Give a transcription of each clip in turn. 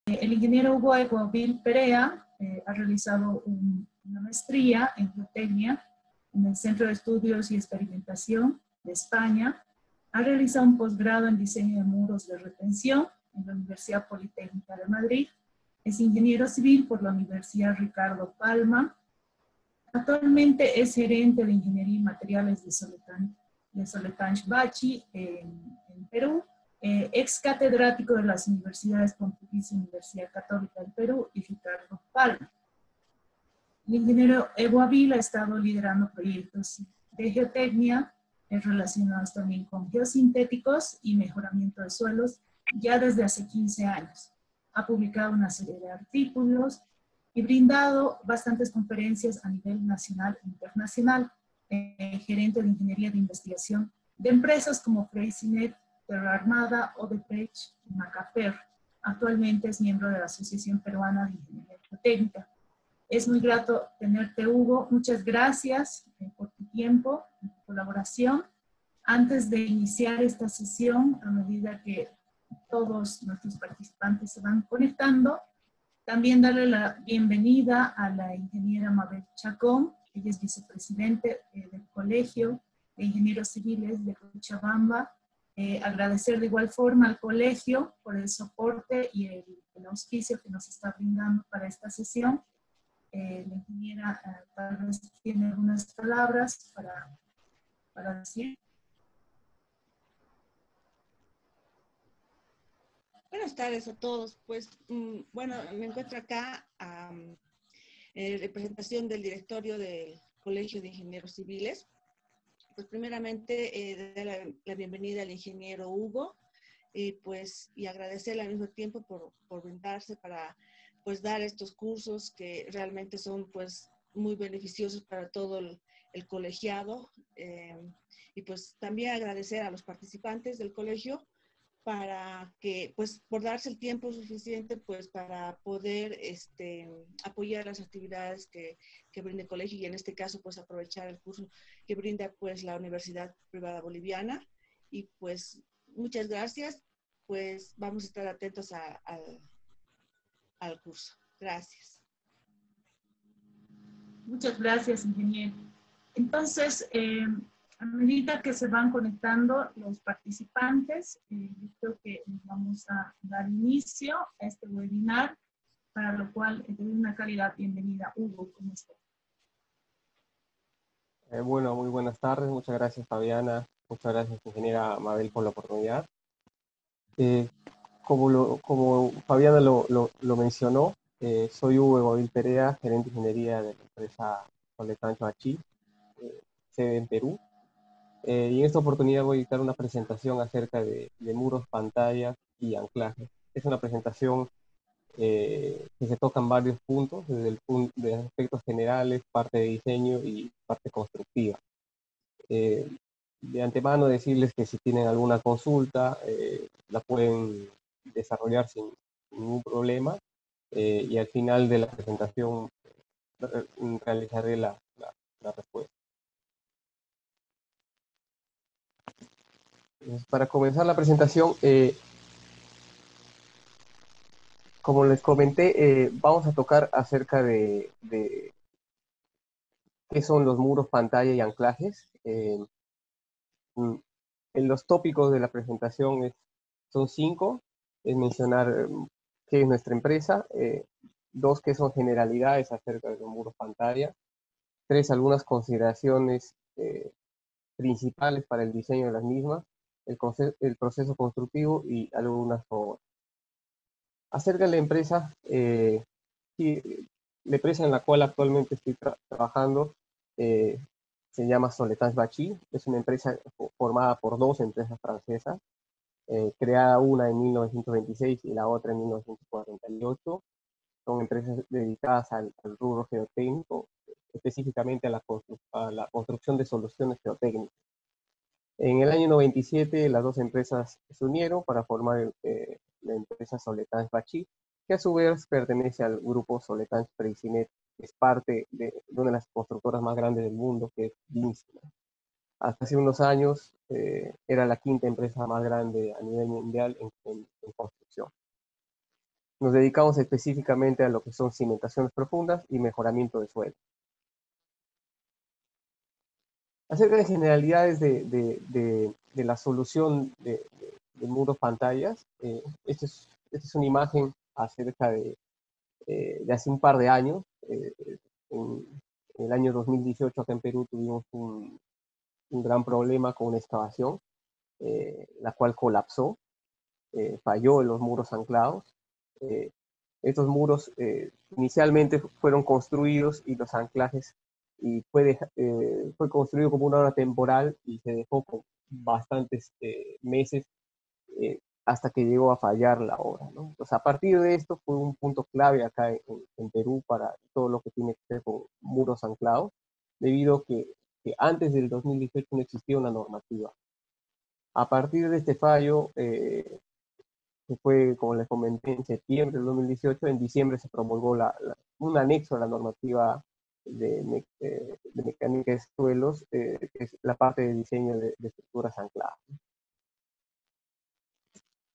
El ingeniero Hugo Eguavil Perea ha realizado una maestría en geotecnia en el Centro de Estudios y Experimentación de España. Ha realizado un posgrado en diseño de muros de retención en la Universidad Politécnica de Madrid. Es ingeniero civil por la Universidad Ricardo Palma. Actualmente es gerente de Ingeniería y Materiales de Soletanche Bachy en Perú. Ex catedrático de las Universidades Pontificia Universidad Católica del Perú y Ricardo Palma. El ingeniero Evo Avila ha estado liderando proyectos de geotecnia relacionados también con geosintéticos y mejoramiento de suelos ya desde hace 15 años. Ha publicado una serie de artículos y brindado bastantes conferencias a nivel nacional e internacional. Gerente de Ingeniería de Investigación de empresas como Freycinet, Terra Armada, Odebrecht y Macafer. Actualmente es miembro de la Asociación Peruana de Ingeniería Geotécnica. Es muy grato tenerte, Hugo. Muchas gracias por tu tiempo y tu colaboración. Antes de iniciar esta sesión, a medida que todos nuestros participantes se van conectando, también darle la bienvenida a la ingeniera Mabel Chacón. Ella es vicepresidente del Colegio de Ingenieros Civiles de Cochabamba. Agradecer de igual forma al colegio por el soporte y el auspicio que nos está brindando para esta sesión. La ingeniera tal vez tiene algunas palabras para decir. Buenas tardes a todos. Pues, bueno, me encuentro acá en representación del directorio del Colegio de Ingenieros Civiles. Pues, primeramente, dar la bienvenida al ingeniero Hugo y agradecerle al mismo tiempo por brindarse para pues dar estos cursos que realmente son pues muy beneficiosos para todo el colegiado y pues también agradecer a los participantes del colegio para que, pues, por darse el tiempo suficiente, pues, para poder apoyar las actividades que brinda el colegio y en este caso, pues, aprovechar el curso que brinda, pues, la Universidad Privada Boliviana. Y, pues, muchas gracias. Pues, vamos a estar atentos al curso. Gracias. Muchas gracias, ingeniero. Entonces, a medida que se van conectando los participantes, yo creo que vamos a dar inicio a este webinar, para lo cual te doy una calidad bienvenida. Hugo, ¿cómo estás? Bueno, muy buenas tardes. Muchas gracias, Fabiana. Muchas gracias, ingeniera Mabel, por la oportunidad. Como Fabiana lo mencionó, soy Hugo Eguavil Perea, gerente de ingeniería de la empresa Soletanche Bachy, sede en Perú. Y en esta oportunidad voy a dictar una presentación acerca de muros, pantallas y anclajes. Es una presentación que se tocan varios puntos, desde el punto de aspectos generales, parte de diseño y parte constructiva. De antemano decirles que si tienen alguna consulta, la pueden desarrollar sin ningún problema y al final de la presentación realizaré la respuesta. Entonces, para comenzar la presentación, como les comenté, vamos a tocar acerca de qué son los muros, pantalla y anclajes. En los tópicos de la presentación son 5. Es mencionar qué es nuestra empresa, 2, qué son generalidades acerca de los muros, pantalla, 3, algunas consideraciones principales para el diseño de las mismas, el proceso constructivo y algunas obras. Acerca de la empresa, sí, la empresa en la cual actualmente estoy trabajando se llama Soletanche Bachy. Es una empresa formada por 2 empresas francesas, creada una en 1926 y la otra en 1948. Son empresas dedicadas al rubro geotécnico, específicamente a la construcción de soluciones geotécnicas. En el año 97 las 2 empresas se unieron para formar la empresa Soletanche Bachy, que a su vez pertenece al grupo Soletanche Freycinet, que es parte de una de las constructoras más grandes del mundo, que es Vinci. Hasta hace unos años era la 5ª empresa más grande a nivel mundial en construcción. Nos dedicamos específicamente a lo que son cimentaciones profundas y mejoramiento de suelo. Acerca de generalidades de la solución de muros pantallas, esta es una imagen acerca de hace un par de años. En, en el año 2018 acá en Perú tuvimos un gran problema con una excavación, la cual colapsó, falló en los muros anclados. Eh, Estos muros inicialmente fueron construidos y los anclajes fue construido como una obra temporal y se dejó con bastantes meses hasta que llegó a fallar la obra, ¿no? Entonces, a partir de esto fue un punto clave acá en Perú para todo lo que tiene que ver con muros anclados, debido a que antes del 2018 no existía una normativa. A partir de este fallo, que fue, como les comenté, en septiembre del 2018, en diciembre se promulgó un anexo a la normativa de mecánica de suelos, que es la parte de diseño de estructuras ancladas.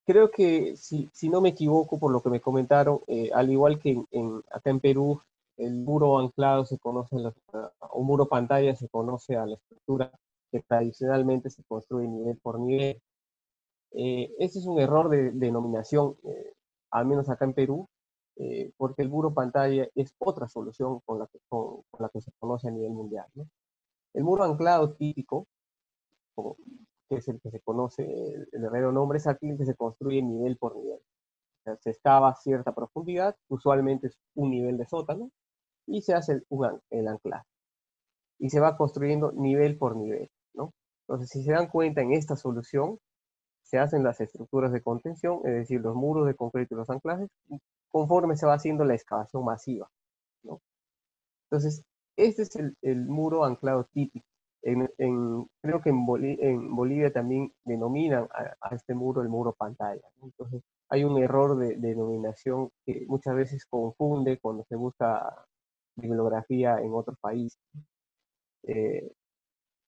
Creo que, si no me equivoco, por lo que me comentaron, al igual que acá en Perú, el muro anclado se conoce, o muro pantalla se conoce a la estructura que tradicionalmente se construye nivel por nivel. Ese es un error de denominación, al menos acá en Perú, porque el muro pantalla es otra solución con la que se conoce a nivel mundial, ¿no? El muro anclado típico, como, que es el que se conoce, el verdadero nombre, es aquel que se construye nivel por nivel. O sea, se excava a cierta profundidad, usualmente es un nivel de sótano, y se hace el anclaje. Y se va construyendo nivel por nivel, ¿no? Entonces, si se dan cuenta, en esta solución se hacen las estructuras de contención, es decir, los muros de concreto y los anclajes, conforme se va haciendo la excavación masiva, ¿no? Entonces, este es el muro anclado típico. Creo que en Bolivia también denominan a este muro el muro pantalla, ¿no? Entonces, hay un error de denominación que muchas veces confunde cuando se busca bibliografía en otros países. Eh,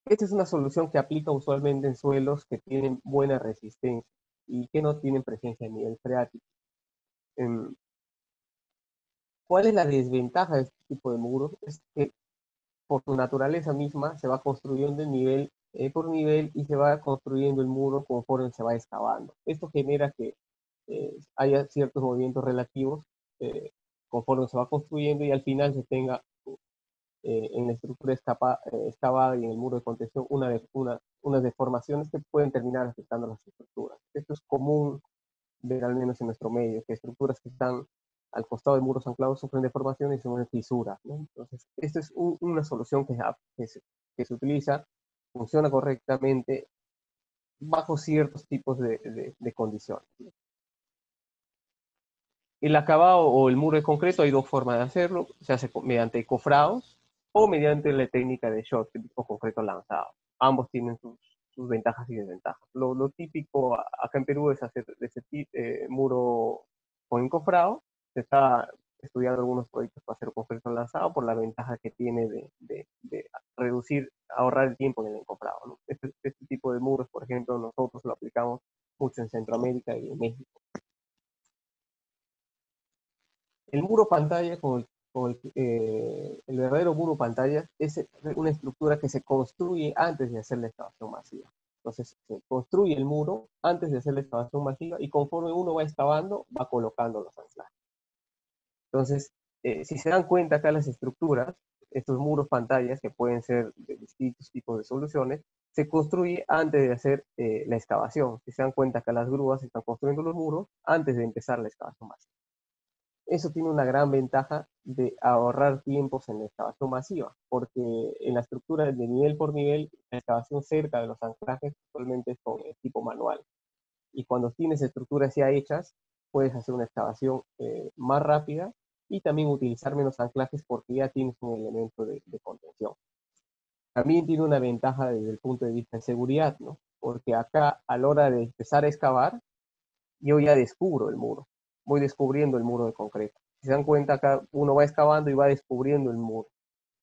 Esta es una solución que aplica usualmente en suelos que tienen buena resistencia y que no tienen presencia de nivel freático. Em, ¿Cuál es la desventaja de este tipo de muros? Es que por su naturaleza misma se va construyendo nivel por nivel y se va construyendo el muro conforme se va excavando. Esto genera que haya ciertos movimientos relativos eh, conforme se va construyendo y al final se tenga en la estructura excavada y en el muro de contención unas deformaciones que pueden terminar afectando las estructuras. Esto es común ver al menos en nuestro medio, que estructuras que están al costado de muros anclados sufren deformaciones y se mueven fisuras, ¿no? Entonces, esta es una solución que se utiliza, funciona correctamente bajo ciertos tipos de condiciones. El acabado o el muro de concreto hay dos formas de hacerlo, se hace mediante cofrados o mediante la técnica de shot, tipo concreto lanzado. Ambos tienen sus ventajas y desventajas. Lo típico acá en Perú es hacer ese muro con encofrado. Se está estudiando algunos proyectos para hacer concreto lanzado por la ventaja que tiene de reducir, ahorrar el tiempo en el encofrado, ¿no? Este tipo de muros, por ejemplo, nosotros lo aplicamos mucho en Centroamérica y en México. El muro pantalla, el verdadero muro pantalla, es una estructura que se construye antes de hacer la excavación masiva. Entonces, se construye el muro antes de hacer la excavación masiva y conforme uno va excavando, va colocando los anclajes. Entonces, si se dan cuenta acá las estructuras, estos muros pantallas, que pueden ser de distintos tipos de soluciones, se construye antes de hacer la excavación. Si se dan cuenta acá las grúas están construyendo los muros antes de empezar la excavación masiva. Eso tiene una gran ventaja de ahorrar tiempos en la excavación masiva, porque en la estructura de nivel por nivel, la excavación cerca de los anclajes usualmente es con el tipo manual. Y cuando tienes estructuras ya hechas, puedes hacer una excavación más rápida y también utilizar menos anclajes porque ya tienes un elemento de contención. También tiene una ventaja desde el punto de vista de seguridad, ¿no? Porque acá, a la hora de empezar a excavar, yo ya descubro el muro, voy descubriendo el muro de concreto. Si se dan cuenta, acá uno va excavando y va descubriendo el muro.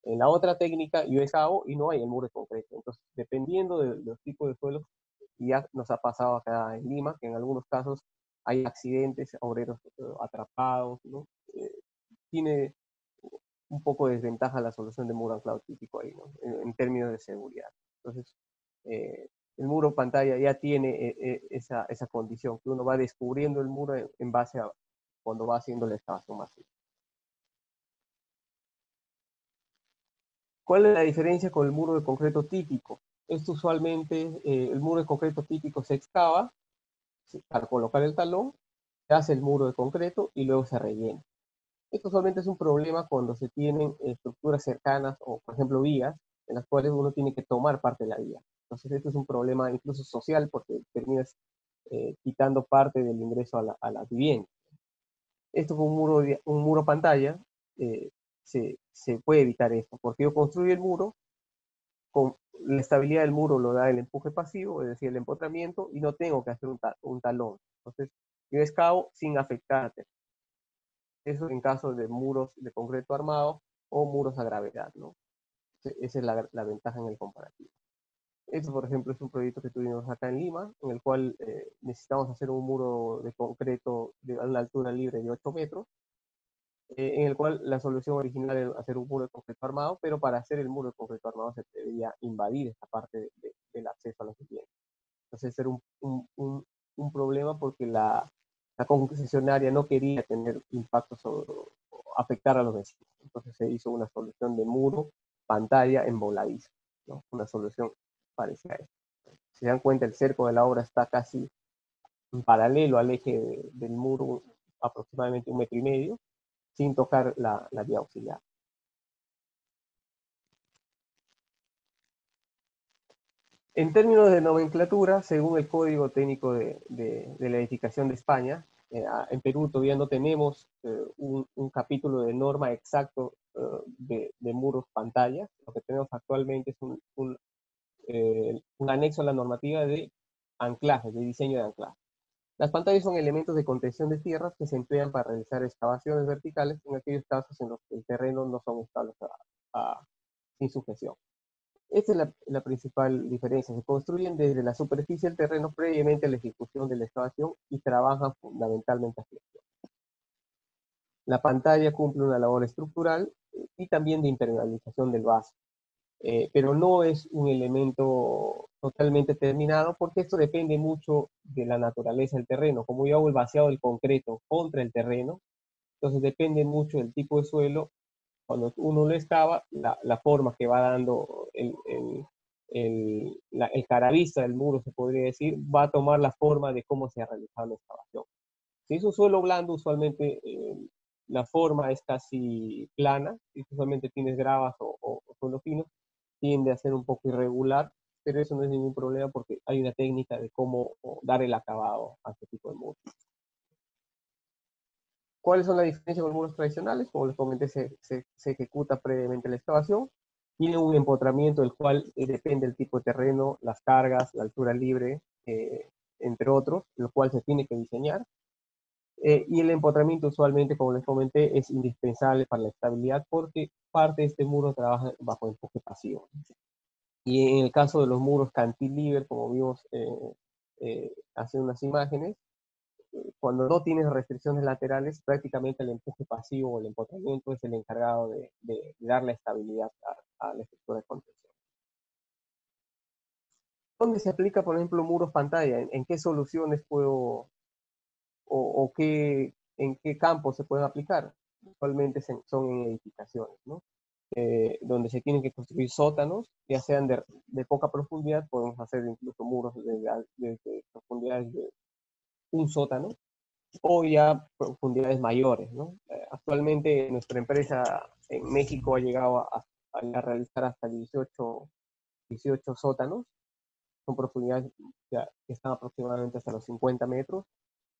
En la otra técnica, yo excavo y no hay el muro de concreto. Entonces, dependiendo de los tipos de suelos, ya nos ha pasado acá en Lima, que en algunos casos hay accidentes, obreros atrapados, ¿no? Tiene un poco de desventaja la solución de muro anclado típico ahí, ¿no? En términos de seguridad. Entonces, el muro pantalla ya tiene esa condición, que uno va descubriendo el muro en base a cuando va haciendo la excavación masiva. ¿Cuál es la diferencia con el muro de concreto típico? Esto usualmente, el muro de concreto típico se excava para colocar el talón, se hace el muro de concreto y luego se rellena. Esto usualmente es un problema cuando se tienen estructuras cercanas o, por ejemplo, vías en las cuales uno tiene que tomar parte de la vía. Entonces, esto es un problema incluso social porque terminas quitando parte del ingreso a la vivienda. Esto con un muro pantalla se puede evitar esto, porque yo construyo el muro, con la estabilidad del muro lo da el empuje pasivo, es decir, el empotramiento, y no tengo que hacer un talón. Entonces, yo excavo sin afectarte. Eso en caso de muros de concreto armado o muros a gravedad, ¿no? Esa es la ventaja en el comparativo. Esto, por ejemplo, es un proyecto que tuvimos acá en Lima, en el cual necesitamos hacer un muro de concreto de una altura libre de 8 metros, en el cual la solución original era hacer un muro de concreto armado, pero para hacer el muro de concreto armado se debía invadir esta parte del acceso a la vivienda. Entonces era un problema porque la concesionaria no quería tener impacto sobre afectar a los vecinos. Entonces se hizo una solución de muro, pantalla en voladizo, ¿no? Una solución parecida a esta. Si se dan cuenta, el cerco de la obra está casi en paralelo al eje del muro, aproximadamente 1,5 metros, sin tocar la vía auxiliar. En términos de nomenclatura, según el Código Técnico de la Edificación de España, en Perú todavía no tenemos un capítulo de norma exacto de muros pantalla. Lo que tenemos actualmente es un anexo a la normativa de anclaje, de diseño de anclaje. Las pantallas son elementos de contención de tierras que se emplean para realizar excavaciones verticales en aquellos casos en los que el terreno no son estables sin sujeción. Esta es la principal diferencia. Se construyen desde la superficie del terreno previamente a la ejecución de la excavación y trabajan fundamentalmente a flexión. La pantalla cumple una labor estructural y también de impermeabilización del vaso, pero no es un elemento totalmente terminado porque esto depende mucho de la naturaleza del terreno. Como yo hago el vaciado del concreto contra el terreno, entonces depende mucho del tipo de suelo. Cuando uno lo excava, la forma que va dando el caravista del muro, se podría decir, va a tomar la forma de cómo se ha realizado la excavación. Si es un suelo blando, usualmente la forma es casi plana. Si usualmente tienes gravas o suelo fino, tiende a ser un poco irregular, pero eso no es ningún problema porque hay una técnica de cómo dar el acabado a este tipo de muros. ¿Cuáles son las diferencias con los muros tradicionales? Como les comenté, se ejecuta previamente la excavación. Tiene un empotramiento del cual depende del tipo de terreno, las cargas, la altura libre, entre otros, el cual se tiene que diseñar. Y el empotramiento usualmente, como les comenté, es indispensable para la estabilidad porque parte de este muro trabaja bajo empuje pasivo. Y en el caso de los muros cantilever, como vimos hace unas imágenes, cuando no tienes restricciones laterales, prácticamente el empuje pasivo o el empotramiento es el encargado de dar la estabilidad a la estructura de contención. ¿Dónde se aplica, por ejemplo, muros pantalla? ¿En qué soluciones puedo en qué campos se pueden aplicar? Usualmente son en edificaciones, ¿no? Donde se tienen que construir sótanos, ya sean de poca profundidad, podemos hacer incluso muros de profundidades de un sótano, o ya profundidades mayores, ¿no? Actualmente nuestra empresa en México ha llegado a realizar hasta 18 sótanos, son profundidades que están aproximadamente hasta los 50 metros.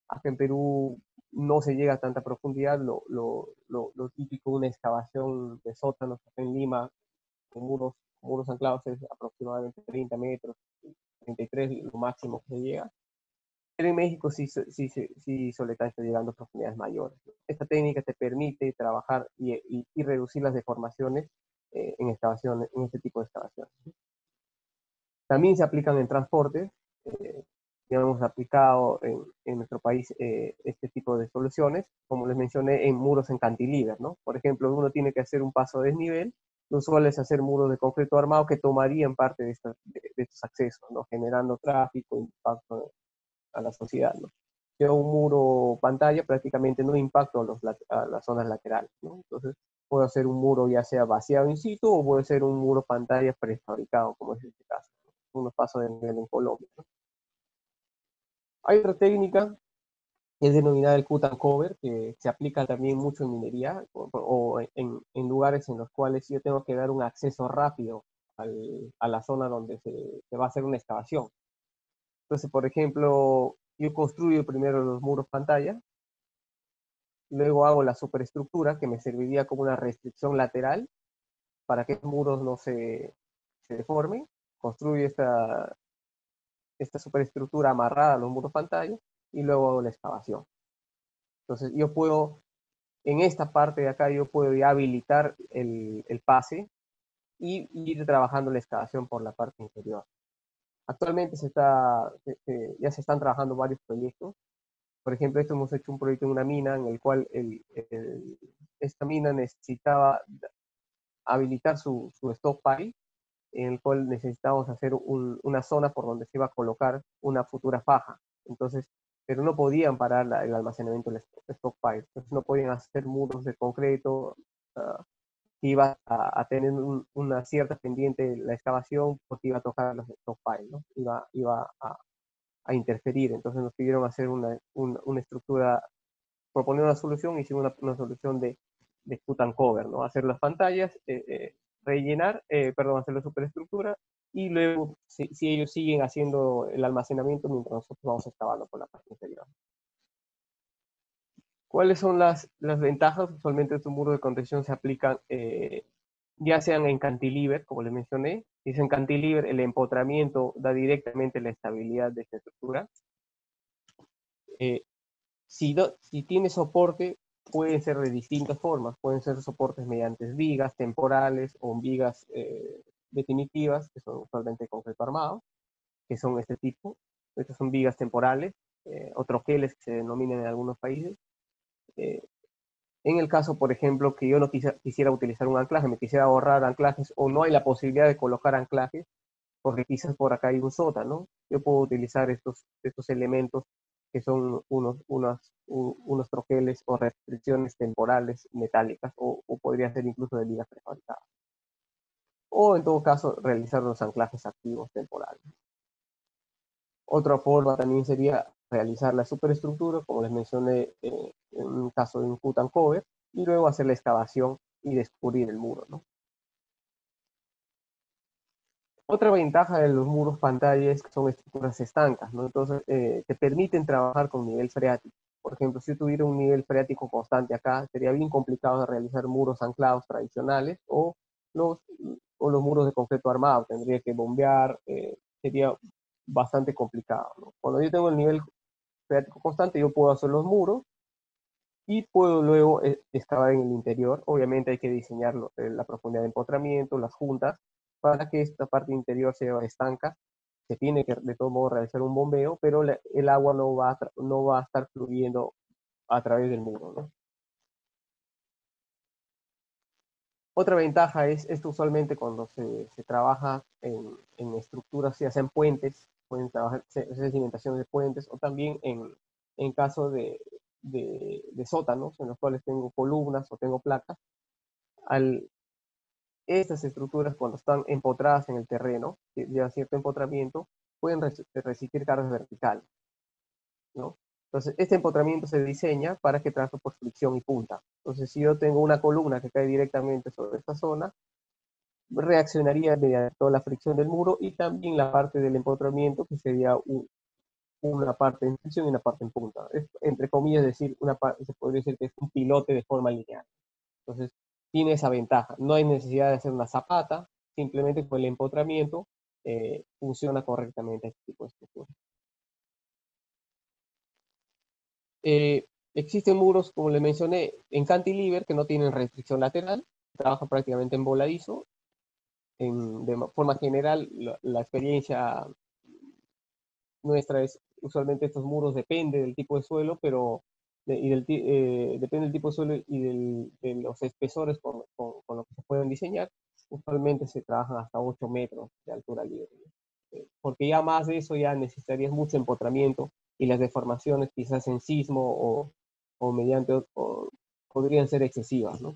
Acá en Perú no se llega a tanta profundidad, lo típico de una excavación de sótanos acá en Lima, con muros anclados, es aproximadamente 30 metros, 33 lo máximo que se llega. Pero en México sí Soletán está llegando a profundidades mayores. Esta técnica te permite trabajar y reducir las deformaciones en este tipo de excavaciones. También se aplican en transporte, hemos aplicado en nuestro país este tipo de soluciones, como les mencioné, en muros en cantilever, ¿no? Por ejemplo, uno tiene que hacer un paso a desnivel, lo usual es hacer muros de concreto armado que tomarían parte de estos accesos, ¿no? Generando tráfico, impacto a la sociedad, ¿no? Yo un muro pantalla prácticamente no impacto a las zonas laterales, ¿no? Entonces, puedo hacer un muro ya sea vaciado in situ o puede ser un muro pantalla prefabricado, como es este caso, ¿no? Unos pasos de nivel en Colombia, ¿no? Hay otra técnica que es denominada el cut and cover, que se aplica también mucho en minería o en lugares en los cuales yo tengo que dar un acceso rápido a la zona donde se va a hacer una excavación. Entonces, por ejemplo, yo construyo primero los muros pantalla, luego hago la superestructura que me serviría como una restricción lateral para que los muros no se deformen. Construyo esta superestructura amarrada a los muros pantalla y luego hago la excavación. Entonces yo puedo, en esta parte de acá, yo puedo ya habilitar el pase y ir trabajando la excavación por la parte inferior. Actualmente ya se están trabajando varios proyectos. Por ejemplo, hemos hecho un proyecto en una mina en el cual esta mina necesitaba habilitar su stockpile, en el cual necesitábamos hacer una zona por donde se iba a colocar una futura faja. Entonces, pero no podían parar el almacenamiento del stockpile. Entonces, no podían hacer muros de concreto, que iba a tener una cierta pendiente la excavación porque iba a tocar los stockpiles, ¿no? Iba a interferir. Entonces nos pidieron hacer una estructura, proponer una solución, hicimos una solución de cut and cover, ¿no? Hacer las pantallas, rellenar, hacer la superestructura y luego si ellos siguen haciendo el almacenamiento mientras nosotros vamos excavando por la parte inferior. ¿Cuáles son las ventajas? Usualmente estos muros de contención se aplican ya sean en cantilever, como les mencioné. Si es en cantilever, el empotramiento da directamente la estabilidad de esta estructura. Si tiene soporte, pueden ser de distintas formas. Pueden ser soportes mediante vigas temporales o vigas definitivas, que son usualmente concreto armado, que son este tipo. Estas son vigas temporales, o troqueles que se denominan en algunos países. En el caso, por ejemplo, que yo no quisiera utilizar un anclaje, me quisiera ahorrar anclajes o no hay la posibilidad de colocar anclajes, porque quizás por acá hay un sótano, yo puedo utilizar estos elementos que son unos troqueles o restricciones temporales metálicas, o podría ser incluso de vigas prefabricadas. O en todo caso, realizar los anclajes activos temporales. Otra forma también sería realizar la superestructura, como les mencioné, en un caso de un cut and cover, y luego hacer la excavación y descubrir el muro, ¿no? Otra ventaja de los muros pantalla es que son estructuras estancas, ¿no? Entonces, te permiten trabajar con nivel freático. Por ejemplo, si yo tuviera un nivel freático constante acá, sería bien complicado de realizar muros anclados tradicionales o los muros de concreto armado. Tendría que bombear, sería bastante complicado, ¿no? Cuando yo tengo el nivel freático constante, yo puedo hacer los muros y puedo luego excavar en el interior. Obviamente hay que diseñar la profundidad de empotramiento, las juntas, para que esta parte interior sea estanca. Se tiene que de todo modo realizar un bombeo, pero el agua no va a estar fluyendo a través del muro, ¿no? Otra ventaja es esto usualmente cuando se trabaja en estructuras, ya sean puentes, pueden trabajar cimentaciones de puentes, o también en caso de sótanos, en los cuales tengo columnas o tengo placas. Estas estructuras, cuando están empotradas en el terreno, que llevan cierto empotramiento, pueden resistir cargas verticales, ¿no? Entonces, este empotramiento se diseña para que trabaje por fricción y punta. Entonces, si yo tengo una columna que cae directamente sobre esta zona, reaccionaría mediante toda la fricción del muro y también la parte del empotramiento, que sería una parte en fricción y una parte en punta. Es, entre comillas, decir, se podría decir que es un pilote de forma lineal. Entonces, tiene esa ventaja. No hay necesidad de hacer una zapata, simplemente con el empotramiento funciona correctamente este tipo de estructura. Existen muros, como les mencioné, en cantilever que no tienen restricción lateral, trabajan prácticamente en voladizo. De forma general, la experiencia nuestra es usualmente estos muros depende del tipo de suelo, pero depende del tipo de suelo y de los espesores con los que se pueden diseñar. Usualmente se trabajan hasta 8 metros de altura libre, porque ya más de eso ya necesitarías mucho empotramiento y las deformaciones quizás en sismo o mediante podrían ser excesivas, ¿no?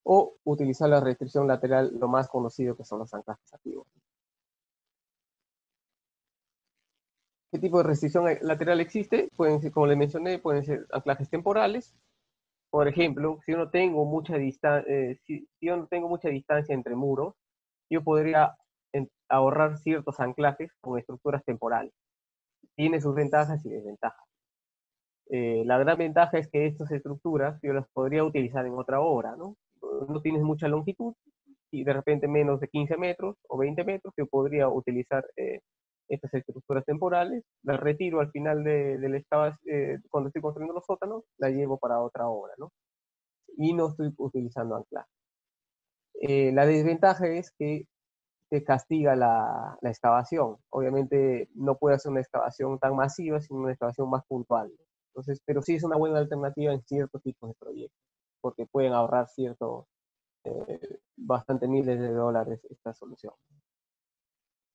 O utilizar la restricción lateral, lo más conocido que son los anclajes activos. ¿Qué tipo de restricción lateral existe? Pueden ser, como les mencioné, pueden ser anclajes temporales. Por ejemplo, si yo no tengo mucha distancia entre muros, yo podría ahorrar ciertos anclajes con estructuras temporales. Tiene sus ventajas y desventajas. La gran ventaja es que estas estructuras yo las podría utilizar en otra obra, ¿no? No tienes mucha longitud y de repente menos de 15 metros o 20 metros, yo podría utilizar estas estructuras temporales, las retiro al final del cuando estoy construyendo los sótanos, la llevo para otra obra, ¿no? Y no estoy utilizando anclaje. La desventaja es que te castiga la excavación. Obviamente no puede hacer una excavación tan masiva, sino una excavación más puntual. Entonces, pero sí es una buena alternativa en ciertos tipos de proyectos, porque pueden ahorrar bastante miles de dólares esta solución.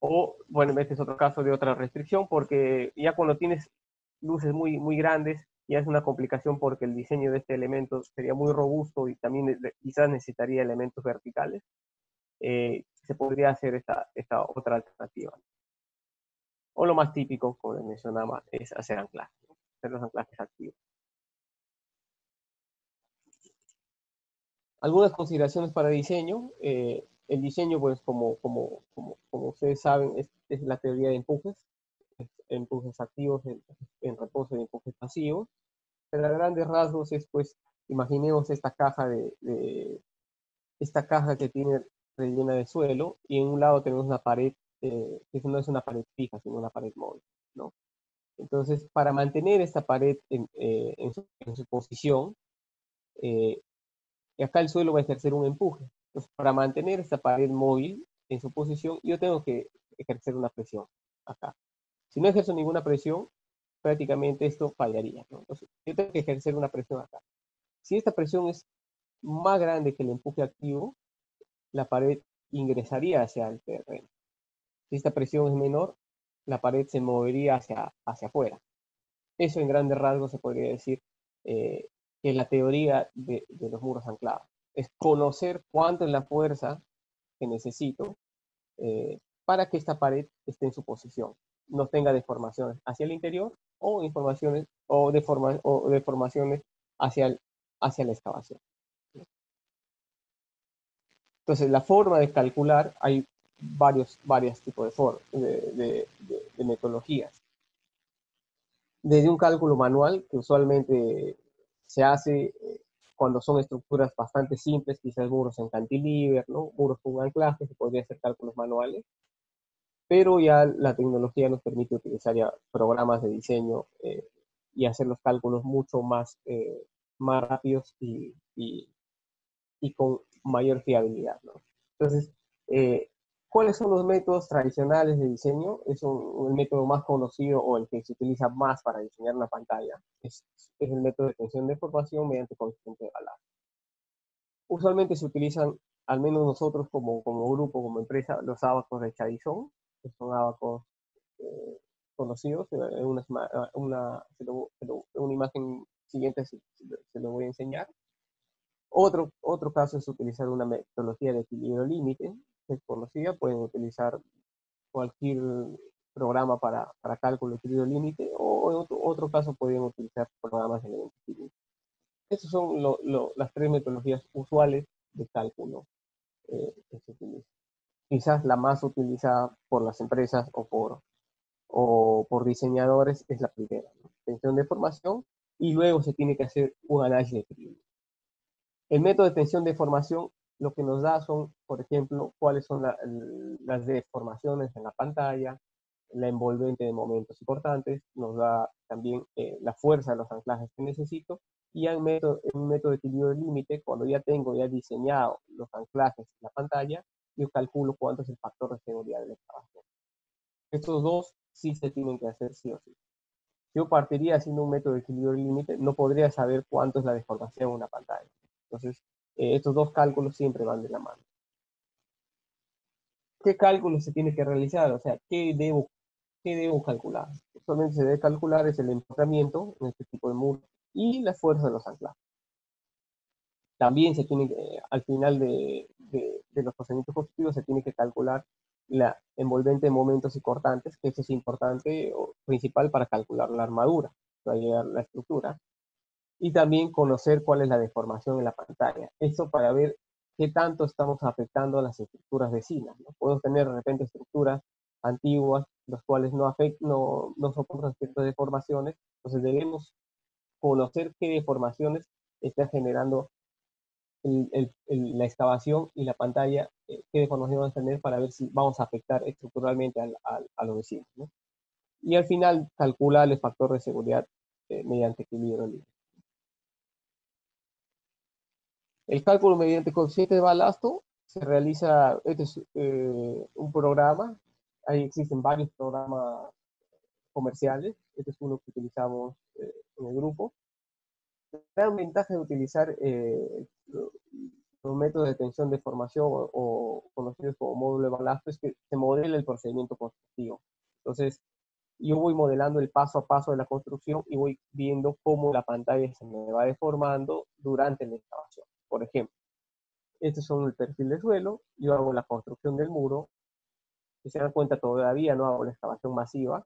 O, bueno, este es otro caso de otra restricción, porque ya cuando tienes luces muy, muy grandes, ya es una complicación porque el diseño de este elemento sería muy robusto y también quizás necesitaría elementos verticales. Se podría hacer esta otra alternativa. O lo más típico, como les mencionaba, es hacer anclajes, ¿no? Hacer los anclajes activos. Algunas consideraciones para diseño. El diseño, pues, como ustedes saben, es la teoría de empujes activos en reposo y empujes pasivos. Pero a grandes rasgos es, pues, imaginemos esta caja esta caja que tiene rellena de suelo y en un lado tenemos una pared que no es una pared fija, sino una pared móvil, ¿no? Entonces, para mantener esta pared en su posición, y acá el suelo va a ejercer un empuje. Entonces, para mantener esta pared móvil en su posición, yo tengo que ejercer una presión acá. Si no ejerzo ninguna presión, prácticamente esto fallaría, ¿no? Entonces, yo tengo que ejercer una presión acá. Si esta presión es más grande que el empuje activo, la pared ingresaría hacia el terreno. Si esta presión es menor, la pared se movería hacia afuera. Eso en grandes rasgos se podría decir que es la teoría de los muros anclados. Es conocer cuánto es la fuerza que necesito para que esta pared esté en su posición, no tenga deformaciones hacia el interior o deformaciones hacia la excavación. Entonces, la forma de calcular, hay varios tipos de metodologías. Desde un cálculo manual, que usualmente se hace cuando son estructuras bastante simples, quizás muros en cantilever, ¿no? Muros con anclaje, se podría hacer cálculos manuales, pero ya la tecnología nos permite utilizar ya programas de diseño y hacer los cálculos mucho más rápidos y con mayor fiabilidad, ¿no? Entonces, ¿cuáles son los métodos tradicionales de diseño? Es el método más conocido o el que se utiliza más para diseñar una pantalla. Es el método de tensión de deformación mediante coeficiente de balaje. Usualmente se utilizan, al menos nosotros como grupo, como empresa, los ábacos de Chadison, que son ábacos conocidos. Una imagen siguiente se lo voy a enseñar. Otro caso es utilizar una metodología de equilibrio límite, que es conocida. Pueden utilizar cualquier programa para cálculo de equilibrio límite, o en otro caso pueden utilizar programas de elementos finitos. Estas son las tres metodologías usuales de cálculo que se utilizan. Quizás la más utilizada por las empresas o por diseñadores es la primera, ¿no? Tensión de deformación, y luego se tiene que hacer un análisis de equilibrio. El método de tensión de deformación lo que nos da son, por ejemplo, cuáles son las deformaciones en la pantalla, la envolvente de momentos importantes, nos da también la fuerza de los anclajes que necesito, y en un método de equilibrio límite, cuando ya tengo diseñado los anclajes en la pantalla, yo calculo cuánto es el factor de seguridad de la excavación. Estos dos sí se tienen que hacer sí o sí. Yo partiría haciendo un método de equilibrio límite, no podría saber cuánto es la deformación en una pantalla. Entonces, estos dos cálculos siempre van de la mano. ¿Qué cálculos se tiene que realizar? O sea, qué debo calcular? Solamente se debe calcular es el empotramiento en este tipo de muro y la fuerza de los anclajes. También se tiene que, al final de los procedimientos constructivos, se tiene que calcular la envolvente de momentos y cortantes, que eso es importante o principal para calcular la armadura, la estructura, y también conocer cuál es la deformación en la pantalla. Eso para ver qué tanto estamos afectando a las estructuras vecinas, ¿no? Podemos tener de repente estructuras antiguas, las cuales no soportan ciertas deformaciones, entonces debemos conocer qué deformaciones está generando la excavación y la pantalla, qué deformación vamos a tener para ver si vamos a afectar estructuralmente a los vecinos, ¿no? Y al final calcular el factor de seguridad mediante equilibrio libre. El cálculo mediante coeficiente de balasto se realiza, este es un programa, ahí existen varios programas comerciales, este es uno que utilizamos en el grupo. La gran ventaja de utilizar los métodos de tensión de formación o conocidos como módulo de balasto es que se modela el procedimiento constructivo. Entonces, yo voy modelando el paso a paso de la construcción y voy viendo cómo la pantalla se me va deformando durante la excavación. Por ejemplo, este son el perfil de suelo, yo hago la construcción del muro, si se dan cuenta todavía no hago la excavación masiva,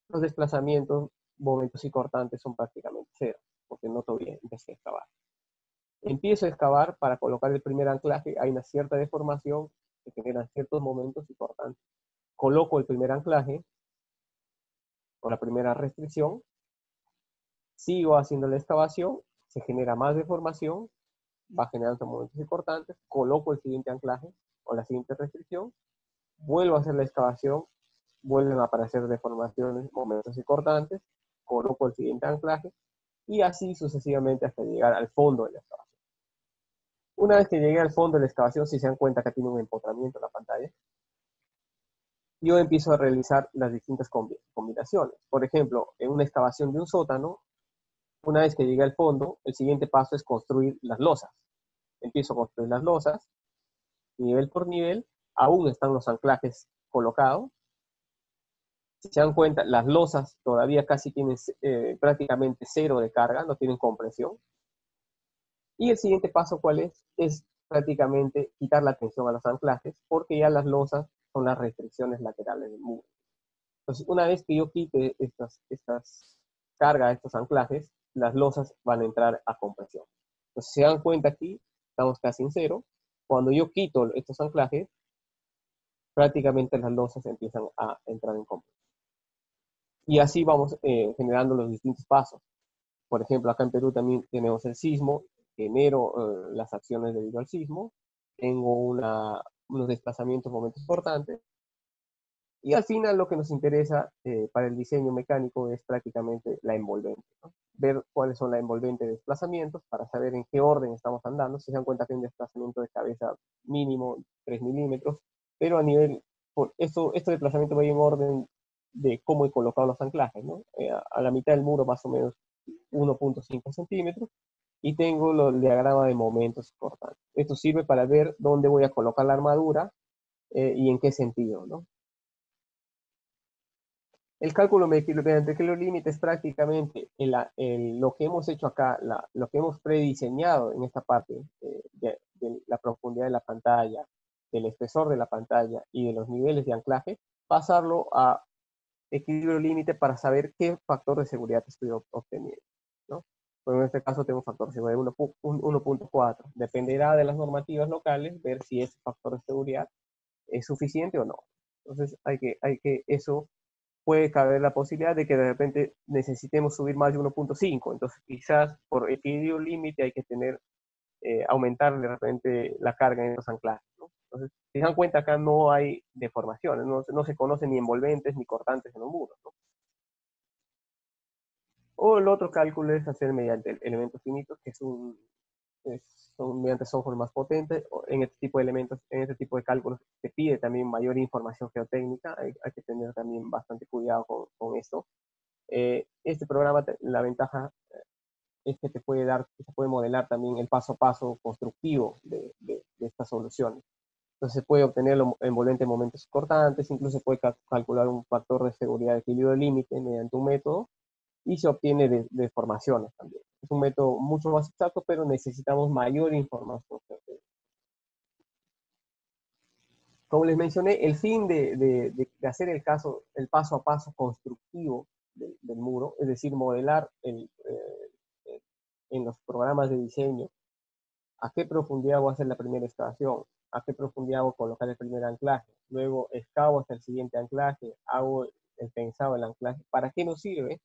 los desplazamientos, momentos y cortantes son prácticamente cero, porque no todavía empecé a excavar. Empiezo a excavar para colocar el primer anclaje, hay una cierta deformación que generan ciertos momentos y cortantes. Coloco el primer anclaje o la primera restricción, sigo haciendo la excavación, se genera más deformación, va generando momentos y cortantes, coloco el siguiente anclaje o la siguiente restricción, vuelvo a hacer la excavación, vuelven a aparecer deformaciones, momentos y cortantes, coloco el siguiente anclaje y así sucesivamente hasta llegar al fondo de la excavación. Una vez que llegué al fondo de la excavación, si se dan cuenta que tiene un empotramiento en la pantalla, yo empiezo a realizar las distintas combinaciones. Por ejemplo, en una excavación de un sótano, una vez que llegué al fondo, el siguiente paso es construir las losas. Empiezo a construir las losas, nivel por nivel, aún están los anclajes colocados. Si se dan cuenta, las losas todavía casi tienen prácticamente cero de carga, no tienen compresión. Y el siguiente paso, ¿cuál es? Es prácticamente quitar la tensión a los anclajes, porque ya las losas son las restricciones laterales del muro. Entonces, una vez que yo quite estas cargas, estos anclajes, las losas van a entrar a compresión. Entonces, si se dan cuenta aquí, estamos casi en cero. Cuando yo quito estos anclajes, prácticamente las losas empiezan a entrar en compresión. Y así vamos generando los distintos pasos. Por ejemplo, acá en Perú también tenemos el sismo, genero las acciones debido al sismo, tengo unos desplazamientos, momentos importantes, y al final lo que nos interesa para el diseño mecánico es prácticamente la envolvente, ¿no? Ver cuáles son la envolvente de desplazamientos para saber en qué orden estamos andando. Si se dan cuenta que hay un desplazamiento de cabeza mínimo 3 milímetros, pero a nivel, este desplazamiento va en orden de cómo he colocado los anclajes, ¿no? A la mitad del muro más o menos 1.5 centímetros, y tengo el diagrama de momentos cortantes. Esto sirve para ver dónde voy a colocar la armadura y en qué sentido, ¿no? El cálculo mediante equilibrio límite es prácticamente lo que hemos hecho acá, lo que hemos prediseñado en esta parte de la profundidad de la pantalla, del espesor de la pantalla y de los niveles de anclaje, pasarlo a equilibrio límite para saber qué factor de seguridad estoy obteniendo, ¿no? Pues en este caso tengo un factor de seguridad de 1.4. Dependerá de las normativas locales ver si ese factor de seguridad es suficiente o no. Entonces eso puede caber la posibilidad de que de repente necesitemos subir más de 1.5. Entonces quizás por equilibrio límite hay que aumentar de repente la carga en los anclajes, ¿no? Entonces, si se dan cuenta, acá no hay deformaciones, no se conocen ni envolventes ni cortantes en los muros, ¿no? O el otro cálculo es hacer mediante elementos finitos, que es mediante software más potente. En este tipo de elementos, en este tipo de cálculos, se pide también mayor información geotécnica. Hay que tener también bastante cuidado con esto. Este programa, la ventaja es que se puede modelar también el paso a paso constructivo de estas soluciones. Entonces se puede obtener lo envolvente en momentos cortantes, incluso se puede calcular un factor de seguridad de equilibrio límite mediante un método, y se obtiene deformaciones también. Es un método mucho más exacto, pero necesitamos mayor información. Como les mencioné, el fin de hacer el paso a paso constructivo del muro, es decir, modelar en los programas de diseño a qué profundidad voy a hacer la primera excavación, a qué profundidad voy a colocar el primer anclaje, luego excavo hasta el siguiente anclaje, hago el pensado del anclaje, ¿para qué nos sirve?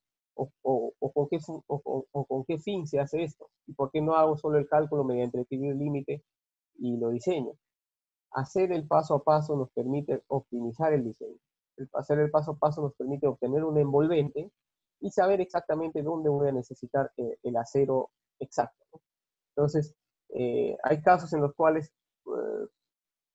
¿Con qué fin se hace esto? ¿Y por qué no hago solo el cálculo mediante el equilibrio límite y lo diseño? Hacer el paso a paso nos permite optimizar el diseño. Hacer el paso a paso nos permite obtener un envolvente y saber exactamente dónde voy a necesitar el acero exacto, ¿no? Entonces, hay casos en los cuales,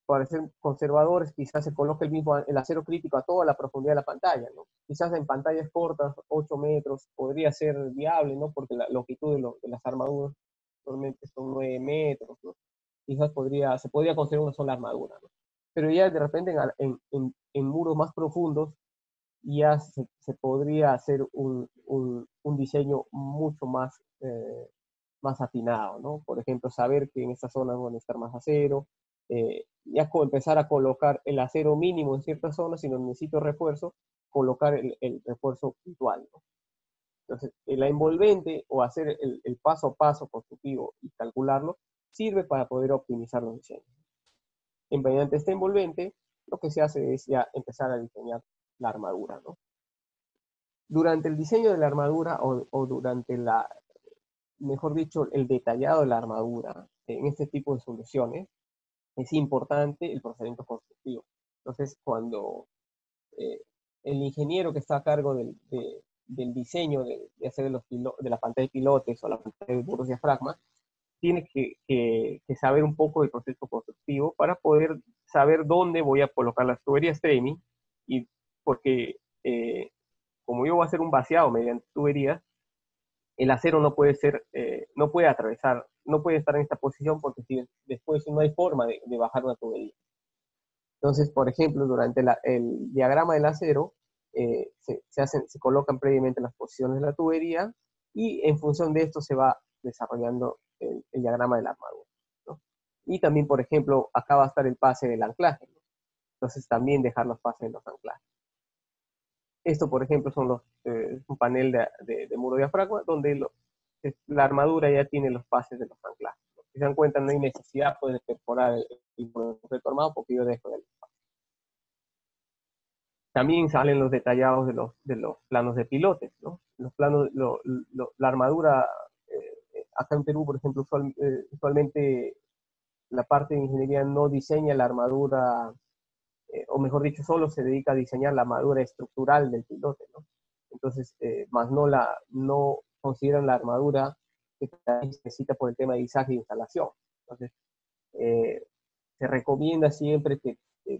para ser conservadores, quizás se coloque el acero crítico a toda la profundidad de la pantalla, ¿no? Quizás en pantallas cortas, 8 metros, podría ser viable, ¿no? Porque la longitud de las armaduras normalmente son 9 metros, ¿no? Quizás se podría construir una sola armadura, ¿no? Pero ya de repente en muros más profundos ya se podría hacer un diseño mucho más afinado, ¿no? Por ejemplo, saber que en estas zonas van a estar más acero, ya empezar a colocar el acero mínimo en ciertas zonas, si no necesito refuerzo, colocar el refuerzo puntual, ¿no? Entonces, la envolvente o hacer el paso a paso constructivo y calcularlo, sirve para poder optimizar los diseños. Mediante este envolvente, lo que se hace es ya empezar a diseñar la armadura, ¿no? Durante el diseño de la armadura o durante mejor dicho, el detallado de la armadura en este tipo de soluciones, es importante el procedimiento constructivo. Entonces, cuando el ingeniero que está a cargo del diseño de hacer de la pantalla de pilotes o la pantalla de muros diafragma, tiene que saber un poco del proceso constructivo para poder saber dónde voy a colocar las tuberías TREMI, y porque como yo voy a hacer un vaciado mediante tuberías, el acero no puede no puede atravesar, no puede estar en esta posición, porque después no hay forma de bajar una tubería. Entonces, por ejemplo, durante el diagrama del acero, se colocan previamente las posiciones de la tubería, y en función de esto se va desarrollando el diagrama de la armadura, ¿no? Y también, por ejemplo, acá va a estar el pase del anclaje, ¿no? Entonces también dejar los pases de los anclajes. Esto, por ejemplo, son un panel de muro diafragma, donde la armadura ya tiene los pases de los anclajes, ¿no? Si se dan cuenta, no hay necesidad de perforar el concreto armado, porque yo dejo el espacio. También salen los detallados de los planos de pilotes, ¿no? Los planos, la armadura, acá en Perú, por ejemplo, usualmente la parte de ingeniería no diseña la armadura, o mejor dicho, solo se dedica a diseñar la armadura estructural del pilote, ¿no? Entonces, más no consideran la armadura que se necesita por el tema de izaje e instalación. Entonces, se recomienda siempre que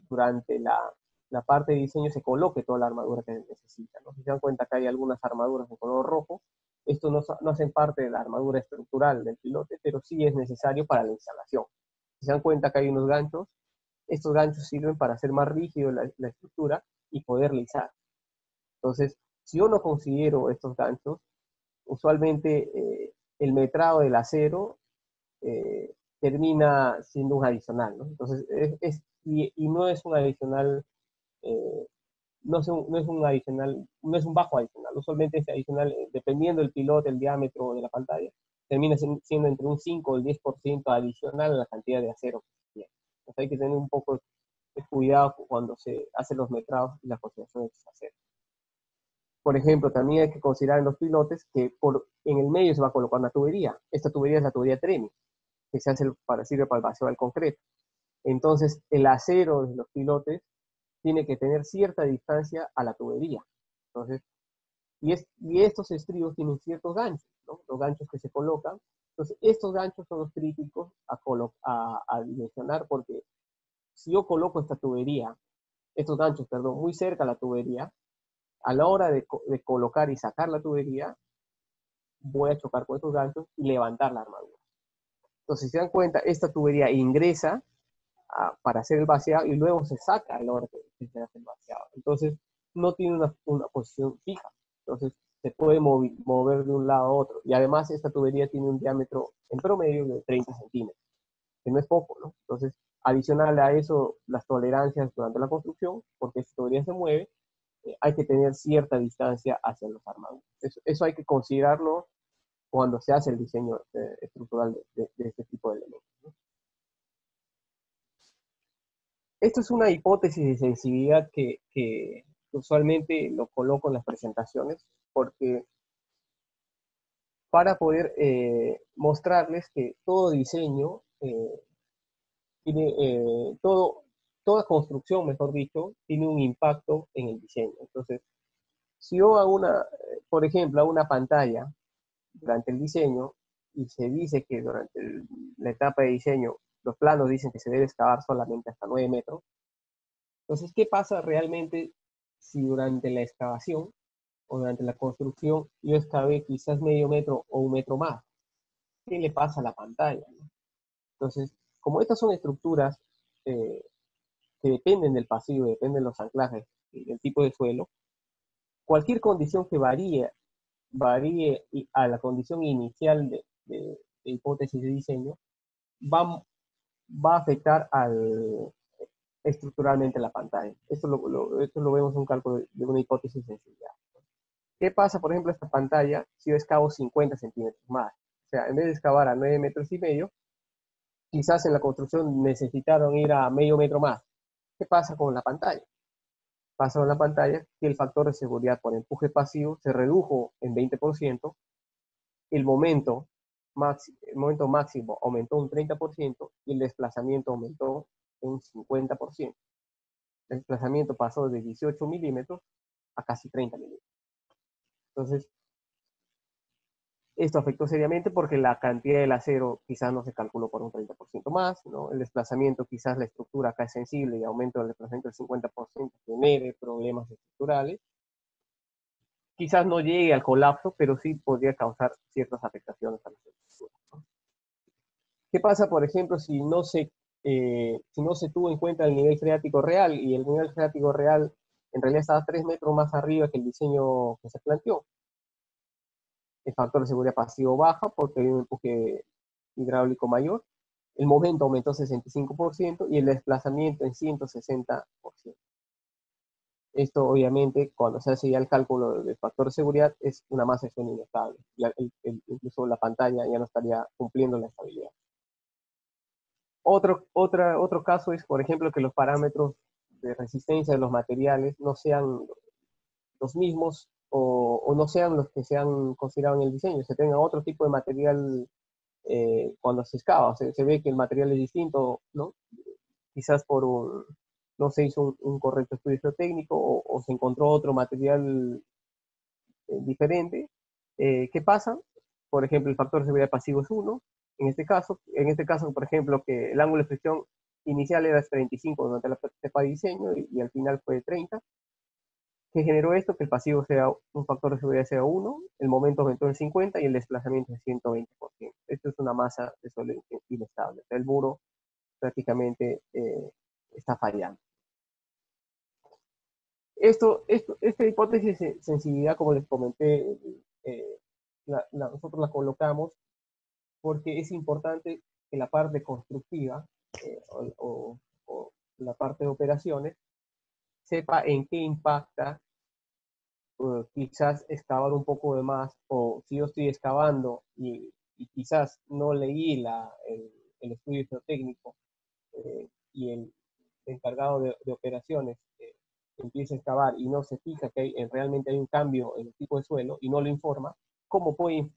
durante la parte de diseño se coloque toda la armadura que se necesita, ¿no? Si se dan cuenta que hay algunas armaduras de color rojo, esto no hacen parte de la armadura estructural del pilote, pero sí es necesario para la instalación. Si se dan cuenta que hay unos ganchos, estos ganchos sirven para hacer más rígido la estructura y poderla izar. Entonces, si yo no considero estos ganchos, usualmente el metrado del acero termina siendo un adicional, ¿no? Entonces, y no es un adicional, no es un adicional, no es un bajo adicional. Usualmente este adicional, dependiendo del pilote, el diámetro de la pantalla, termina siendo entre un 5 o el 10% adicional a la cantidad de acero que se tiene. Entonces hay que tener un poco de cuidado cuando se hacen los metrados y la consideración de acero. Por ejemplo, también hay que considerar en los pilotes que en el medio se va a colocar una tubería. Esta tubería es la tubería TREMI, que sirve para el vacío del concreto. Entonces, el acero de los pilotes tiene que tener cierta distancia a la tubería. Entonces, y estos estribos tienen ciertos ganchos, ¿no? Los ganchos que se colocan Entonces, estos ganchos son los críticos a dimensionar, porque si yo coloco estos ganchos, perdón, muy cerca a la tubería, a la hora de colocar y sacar la tubería, voy a chocar con estos ganchos y levantar la armadura. Entonces, si se dan cuenta, esta tubería ingresa para hacer el vaciado y luego se saca a la hora que se hace el vaciado. Entonces, no tiene una posición fija. Entonces, se puede mover de un lado a otro. Y además, esta tubería tiene un diámetro en promedio de 30 centímetros, que no es poco, ¿no? Entonces, adicional a eso, las tolerancias durante la construcción, porque esta tubería se mueve, hay que tener cierta distancia hacia los armaduras. Eso hay que considerarlo cuando se hace el diseño estructural de este tipo de elementos, ¿no? Esto es una hipótesis de sensibilidad que usualmente lo coloco en las presentaciones, porque para poder mostrarles que todo diseño tiene, toda construcción, mejor dicho, tiene un impacto en el diseño. Entonces, si yo hago por ejemplo, hago una pantalla durante el diseño y se dice que durante la etapa de diseño los planos dicen que se debe excavar solamente hasta 9 metros, entonces, ¿qué pasa realmente si durante la excavación o durante la construcción yo excavé quizás medio metro o un metro más? ¿Qué le pasa a la pantalla, ¿no? Entonces, como estas son estructuras eh, que dependen del pasivo, dependen de los anclajes y del tipo de suelo, cualquier condición que varíe a la condición inicial de hipótesis de diseño, va, va a afectar estructuralmente la pantalla. Esto lo vemos en un cálculo de una hipótesis de sensibilidad. ¿Qué pasa, por ejemplo, esta pantalla si yo excavo 50 centímetros más? O sea, en vez de excavar a 9 metros y medio, quizás en la construcción necesitaron ir a medio metro más. ¿Qué pasa con la pantalla? Pasa con la pantalla que el factor de seguridad por empuje pasivo se redujo en 20%, el momento máximo aumentó un 30% y el desplazamiento aumentó un 50%. El desplazamiento pasó de 18 milímetros a casi 30 milímetros. Entonces, esto afectó seriamente porque la cantidad del acero quizás no se calculó por un 30% más, ¿no? El desplazamiento, quizás la estructura acá es sensible y aumento del desplazamiento del 50% genere problemas estructurales. Quizás no llegue al colapso, pero sí podría causar ciertas afectaciones a las estructuras, ¿no? ¿Qué pasa, por ejemplo, si no se tuvo en cuenta el nivel freático real y el nivel freático real en realidad estaba 3 metros más arriba que el diseño que se planteó? El factor de seguridad pasivo baja porque hay un empuje hidráulico mayor, el momento aumentó 65% y el desplazamiento en 160%. Esto obviamente cuando se hace ya el cálculo del factor de seguridad es una masa de suelo inestable. Incluso la pantalla ya no estaría cumpliendo la estabilidad. Otro caso es, por ejemplo, que los parámetros de resistencia de los materiales no sean los mismos o no sean los que se han considerado en el diseño, se tenga otro tipo de material cuando se excava, se ve que el material es distinto, ¿no? Quizás no se hizo un correcto estudio geotécnico o se encontró otro material diferente. ¿Qué pasa? Por ejemplo, el factor de seguridad pasivo es 1. En este caso, por ejemplo, que el ángulo de fricción inicial era 35 durante la etapa de diseño y al final fue 30. ¿Qué generó esto? Que el pasivo sea un factor de seguridad sea 1, el momento aumentó en 50 y el desplazamiento en 120%. Esto es una masa de suelo inestable. El muro prácticamente está fallando. Esta hipótesis de sensibilidad, como les comenté, nosotros la colocamos porque es importante que la parte constructiva o la parte de operaciones sepa en qué impacta quizás excavar un poco de más, o si yo estoy excavando y quizás no leí el estudio geotécnico y el encargado de operaciones empieza a excavar y no se fija que realmente hay un cambio en el tipo de suelo y no lo informa, cómo puede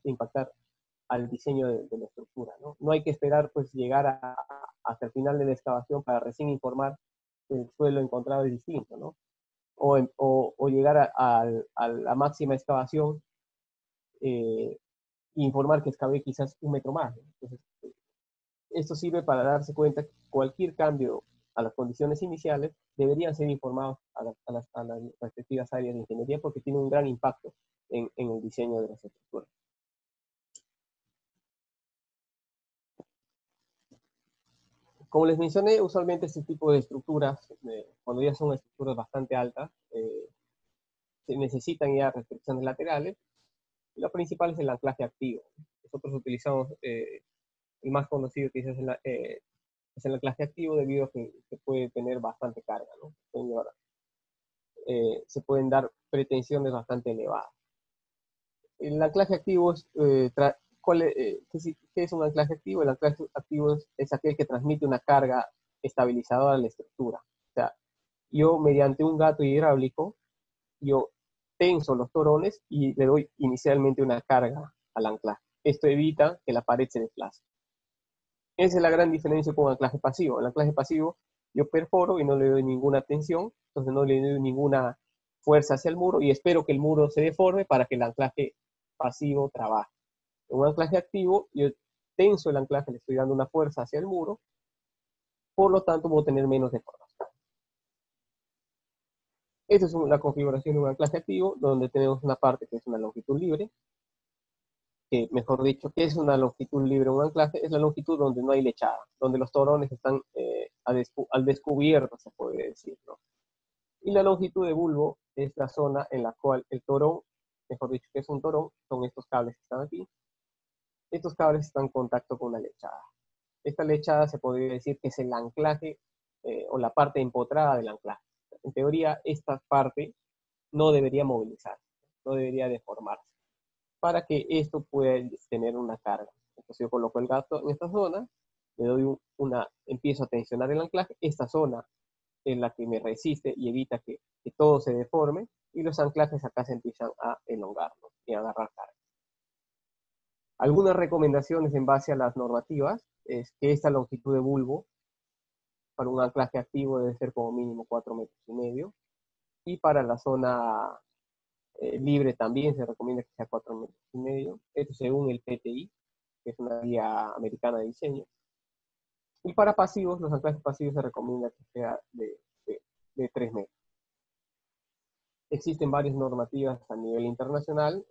impactar al diseño de la estructura, ¿no? No hay que esperar pues llegar hasta el final de la excavación para recién informar que el suelo encontrado es distinto, ¿no? O llegar a la máxima excavación informar que cabe quizás 1 metro más. Entonces, esto sirve para darse cuenta que cualquier cambio a las condiciones iniciales deberían ser informados a las respectivas áreas de ingeniería porque tiene un gran impacto en el diseño de las estructuras. Como les mencioné, usualmente este tipo de estructuras, cuando ya son estructuras bastante altas, se necesitan ya restricciones laterales. Y lo principal es el anclaje activo. Nosotros utilizamos el más conocido que es el anclaje activo debido a que puede tener bastante carga, ¿no? Se pueden dar pretensiones bastante elevadas. El anclaje activo es, ¿qué es un anclaje activo? El anclaje activo es aquel que transmite una carga estabilizadora a la estructura. O sea, yo mediante un gato hidráulico, yo tenso los torones y le doy inicialmente una carga al anclaje. Esto evita que la pared se desplace. Esa es la gran diferencia con el anclaje pasivo. El anclaje pasivo yo perforo y no le doy ninguna tensión, entonces no le doy ninguna fuerza hacia el muro y espero que el muro se deforme para que el anclaje pasivo trabaje. En un anclaje activo yo tenso el anclaje, le estoy dando una fuerza hacia el muro, por lo tanto voy a tener menos deformación. Esta es la configuración de un anclaje activo, donde tenemos una parte que es una longitud libre, que mejor dicho, ¿qué es una longitud libre en un anclaje? Es la longitud donde no hay lechada, donde los torones están al descubierto, se puede decir, ¿no? Y la longitud de bulbo es la zona en la cual el torón, mejor dicho, que es un torón, son estos cables que están aquí. Estos cables están en contacto con la lechada. Esta lechada se podría decir que es el anclaje o la parte empotrada del anclaje. En teoría, esta parte no debería movilizarse, no debería deformarse, para que esto pueda tener una carga. Entonces yo coloco el gato en esta zona, le doy empiezo a tensionar el anclaje, esta zona es la que me resiste y evita que todo se deforme, y los anclajes acá se empiezan a elongar, ¿no? Y a agarrar carga. Algunas recomendaciones en base a las normativas es que esta longitud de bulbo para un anclaje activo debe ser como mínimo 4,5 metros, y para la zona libre también se recomienda que sea 4,5 metros. Esto según el PTI, que es una guía americana de diseño. Y para pasivos, los anclajes pasivos se recomienda que sea de 3 metros. Existen varias normativas a nivel internacional.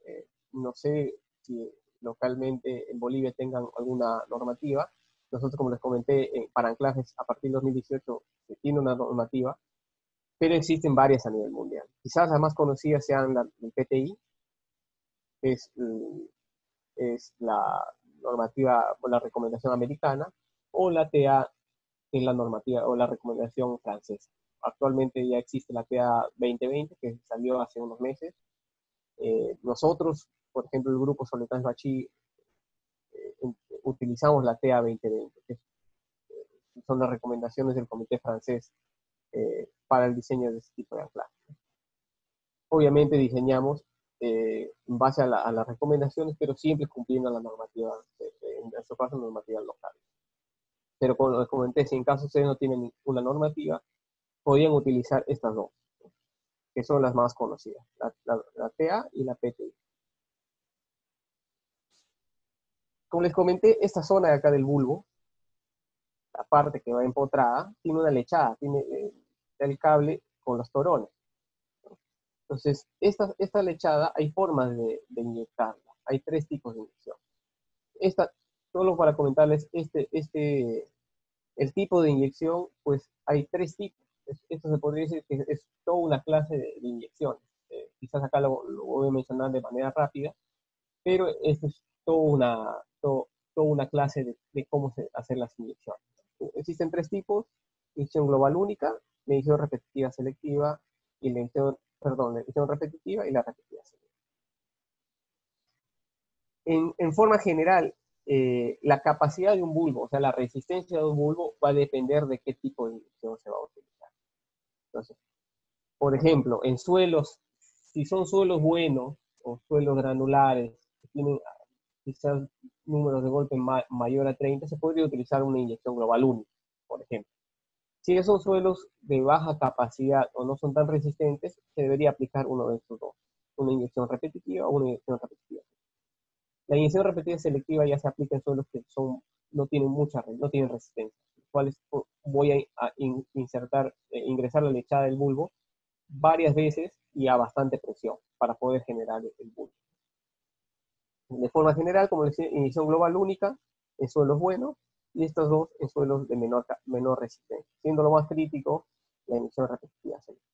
No sé si localmente en Bolivia tengan alguna normativa. Nosotros, como les comenté, para anclajes a partir del 2018 se tiene una normativa, pero existen varias a nivel mundial. Quizás las más conocidas sean el PTI, que es la normativa o la recomendación americana, o la TA, que es la normativa o la recomendación francesa. Actualmente ya existe la TA 2020, que salió hace unos meses. Nosotros, por ejemplo, el grupo Soletans Bachi, utilizamos la TA 2020, que son las recomendaciones del comité francés para el diseño de este tipo de anclaje. Obviamente diseñamos en base a las recomendaciones, pero siempre cumpliendo la normativa, en este caso normativa local. Pero como les comenté, si en caso ustedes no tienen una normativa, podrían utilizar estas dos, que son las más conocidas, la TA y la PTI. Como les comenté, esta zona de acá del bulbo, la parte que va empotrada, tiene una lechada, tiene el cable con los torones. Entonces, esta lechada hay formas de inyectarla. Hay 3 tipos de inyección. Solo para comentarles, el tipo de inyección, pues hay 3 tipos. Esto se podría decir que es toda una clase de inyecciones. Quizás acá lo voy a mencionar de manera rápida, pero esto es toda una clase de cómo hacer las inyecciones. Existen 3 tipos: inyección global única, la inyección repetitiva selectiva y la inyección repetitiva y la repetitiva selectiva. En forma general, la capacidad de un bulbo, o sea, la resistencia de un bulbo va a depender de qué tipo de inyección se va a utilizar. Entonces, por ejemplo, en suelos, si son suelos buenos o suelos granulares, que tienen quizás números de golpe mayor a 30, se podría utilizar una inyección global única, por ejemplo. Si esos suelos de baja capacidad o no son tan resistentes, se debería aplicar uno de estos dos, una inyección repetitiva o una inyección repetitiva. La inyección repetida selectiva ya se aplica en suelos que no tienen no tienen resistencia, los cuales voy a ingresar la lechada del bulbo varias veces y a bastante presión para poder generar el bulbo. De forma general, como les decía, inyección global única en suelos buenos y estos dos en suelos de menor resistencia, siendo lo más crítico la inyección repetitiva selectiva.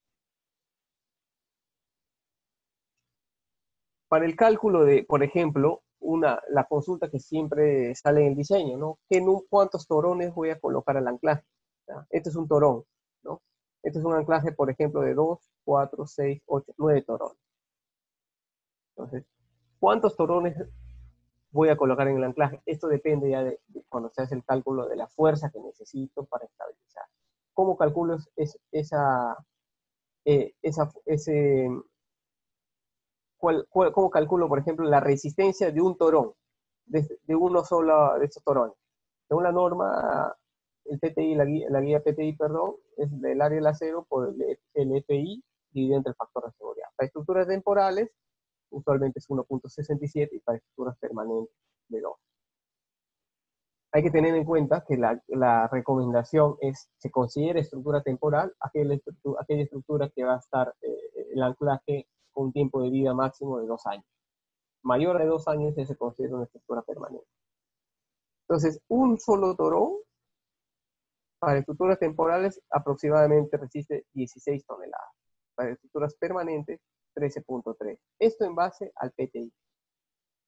Para el cálculo de, por ejemplo, la consulta que siempre sale en el diseño, ¿no? ¿Cuántos torones voy a colocar al anclaje? ¿Ya? Este es un torón, ¿no? Este es un anclaje, por ejemplo, de 2, 4, 6, 8, 9 torones. Entonces, ¿cuántos torones voy a colocar en el anclaje? Esto depende ya de cuando se hace el cálculo de la fuerza que necesito para estabilizar. ¿Cómo calculo cómo calculo, por ejemplo, la resistencia de un torón, de uno solo de estos torones? Según la norma, el PTI, la guía PTI, perdón, es del área del acero por el EPI dividido entre el factor de seguridad. Para estructuras temporales, usualmente es 1.67 y para estructuras permanentes de 2. Hay que tener en cuenta que la recomendación se considera estructura temporal aquella estructura que va a estar el anclaje con un tiempo de vida máximo de 2 años. Mayor de 2 años se considera una estructura permanente. Entonces, un solo torón para estructuras temporales aproximadamente resiste 16 toneladas. Para estructuras permanentes, 13.3. Esto en base al PTI.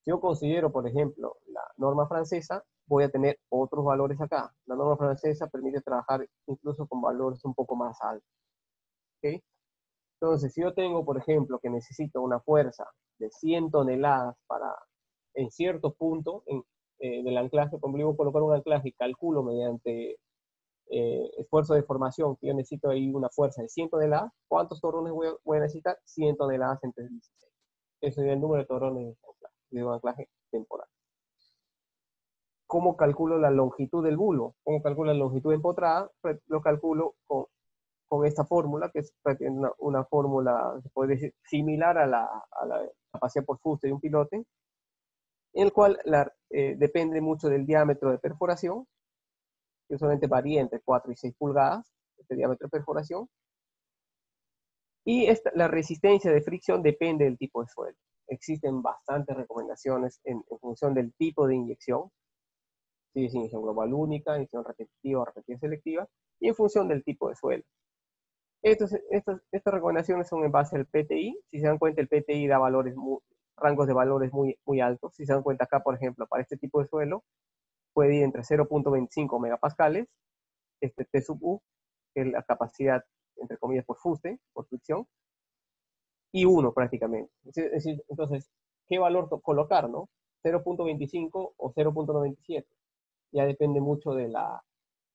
Si yo considero, por ejemplo, la norma francesa, voy a tener otros valores acá. La norma francesa permite trabajar incluso con valores un poco más altos. ¿Okay? Entonces, si yo tengo, por ejemplo, que necesito una fuerza de 100 toneladas en cierto punto del anclaje, por ejemplo, voy a colocar un anclaje y calculo mediante esfuerzo de formación que yo necesito ahí una fuerza de 100 toneladas, ¿cuántos torones voy a necesitar? 100 toneladas entre 16. Ese sería el número de torones de un anclaje temporal. ¿Cómo calculo la longitud del bulbo? ¿Cómo calculo la longitud empotrada? Pues lo calculo con esta fórmula, que es una fórmula, se puede decir, similar a la capacidad por fuste de un pilote, en el cual depende mucho del diámetro de perforación, que usualmente varía entre 4 y 6 pulgadas, este diámetro de perforación, y la resistencia de fricción depende del tipo de suelo. Existen bastantes recomendaciones en función del tipo de inyección, si es inyección global única, inyección repetitiva o repetitiva selectiva, y en función del tipo de suelo. Estas recomendaciones son en base al PTI. Si se dan cuenta, el PTI da rangos de valores muy altos. Si se dan cuenta acá, por ejemplo, para este tipo de suelo, puede ir entre 0.25 megapascales, T sub U, que es la capacidad, entre comillas, por fuste, por fricción, y 1 prácticamente. Entonces, ¿qué valor colocar, no? 0.25 o 0.97. Ya depende mucho de la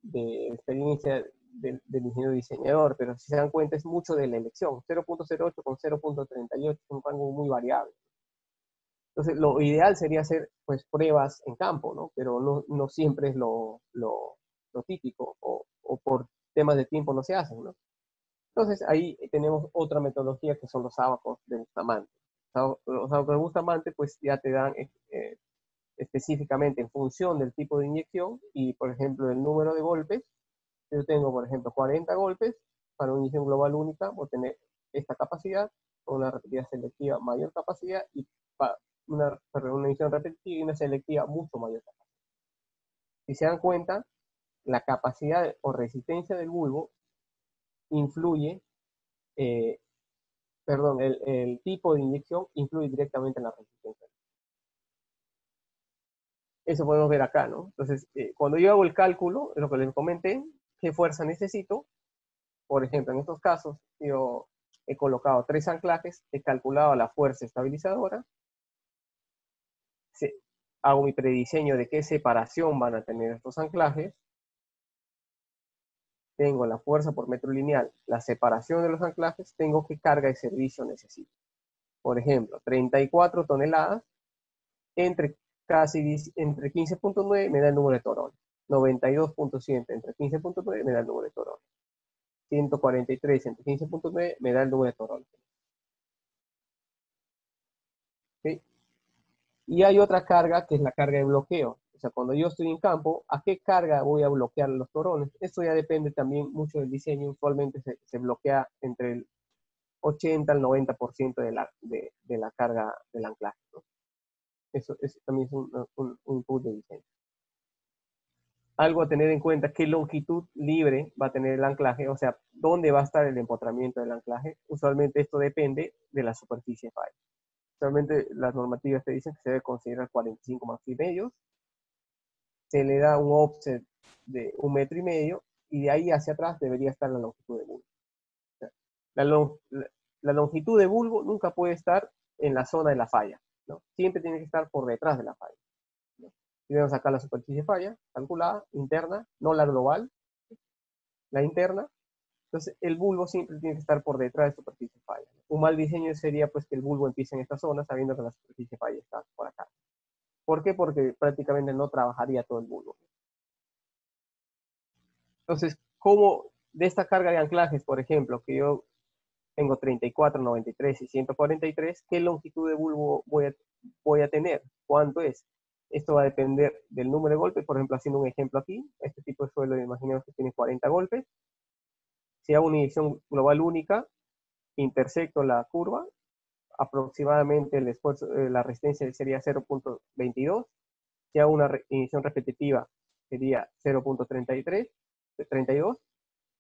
experiencia del ingeniero diseñador, pero si se dan cuenta es mucho de la elección. 0.08 con 0.38 es un rango muy variable. Entonces, lo ideal sería hacer pues pruebas en campo, ¿no? Pero no siempre es lo típico, o por temas de tiempo no se hacen, ¿no? Entonces, ahí tenemos otra metodología que son los ábacos de Bustamante. Los ábacos de Bustamante pues ya te dan específicamente en función del tipo de inyección y, por ejemplo, el número de golpes. Yo tengo, por ejemplo, 40 golpes para una inyección global única, voy a tener esta capacidad, con una repetida selectiva mayor capacidad, y una inyección repetitiva y una selectiva mucho mayor capacidad. Si se dan cuenta, la capacidad o resistencia del bulbo influye, el tipo de inyección influye directamente en la resistencia. Eso podemos ver acá, ¿no? Entonces, cuando yo hago el cálculo, lo que les comenté, qué fuerza necesito, por ejemplo, en estos casos, yo he colocado 3 anclajes, he calculado la fuerza estabilizadora, hago mi prediseño de qué separación van a tener estos anclajes, tengo la fuerza por metro lineal, la separación de los anclajes, tengo qué carga de servicio necesito. Por ejemplo, 34 toneladas entre 15.9 me da el número de torones. 92.7 entre 15.9 me da el número de torones. 143 entre 15.9 me da el número de torones. ¿Sí? Y hay otra carga que es la carga de bloqueo. O sea, cuando yo estoy en campo, ¿a qué carga voy a bloquear los torones? Esto ya depende también mucho del diseño. Usualmente se bloquea entre el 80 al 90% de la carga del anclaje, ¿no? Eso también es un input de diseño. Algo a tener en cuenta, qué longitud libre va a tener el anclaje, o sea, dónde va a estar el empotramiento del anclaje. Usualmente esto depende de la superficie falla. Usualmente las normativas te dicen que se debe considerar 45 más y medios, se le da un offset de 1,5 metros y de ahí hacia atrás debería estar la longitud de bulbo. O sea, la longitud de bulbo nunca puede estar en la zona de la falla, ¿no? Siempre tiene que estar por detrás de la falla, ¿no? Y vemos acá la superficie falla calculada, interna, no la global, la interna. Entonces el bulbo siempre tiene que estar por detrás de superficie falla. Un mal diseño sería pues que el bulbo empiece en esta zona sabiendo que la superficie falla está por acá. ¿Por qué? Porque prácticamente no trabajaría todo el bulbo. Entonces, ¿cómo de esta carga de anclajes, por ejemplo, que yo tengo 34, 93 y 143, qué longitud de bulbo voy a tener? ¿Cuánto es? Esto va a depender del número de golpes. Por ejemplo, haciendo un ejemplo aquí, este tipo de suelo, imaginemos que tiene 40 golpes. Si hago una inyección global única, intersecto la curva, aproximadamente el esfuerzo, la resistencia sería 0,22. Si hago una inyección repetitiva, sería 0,32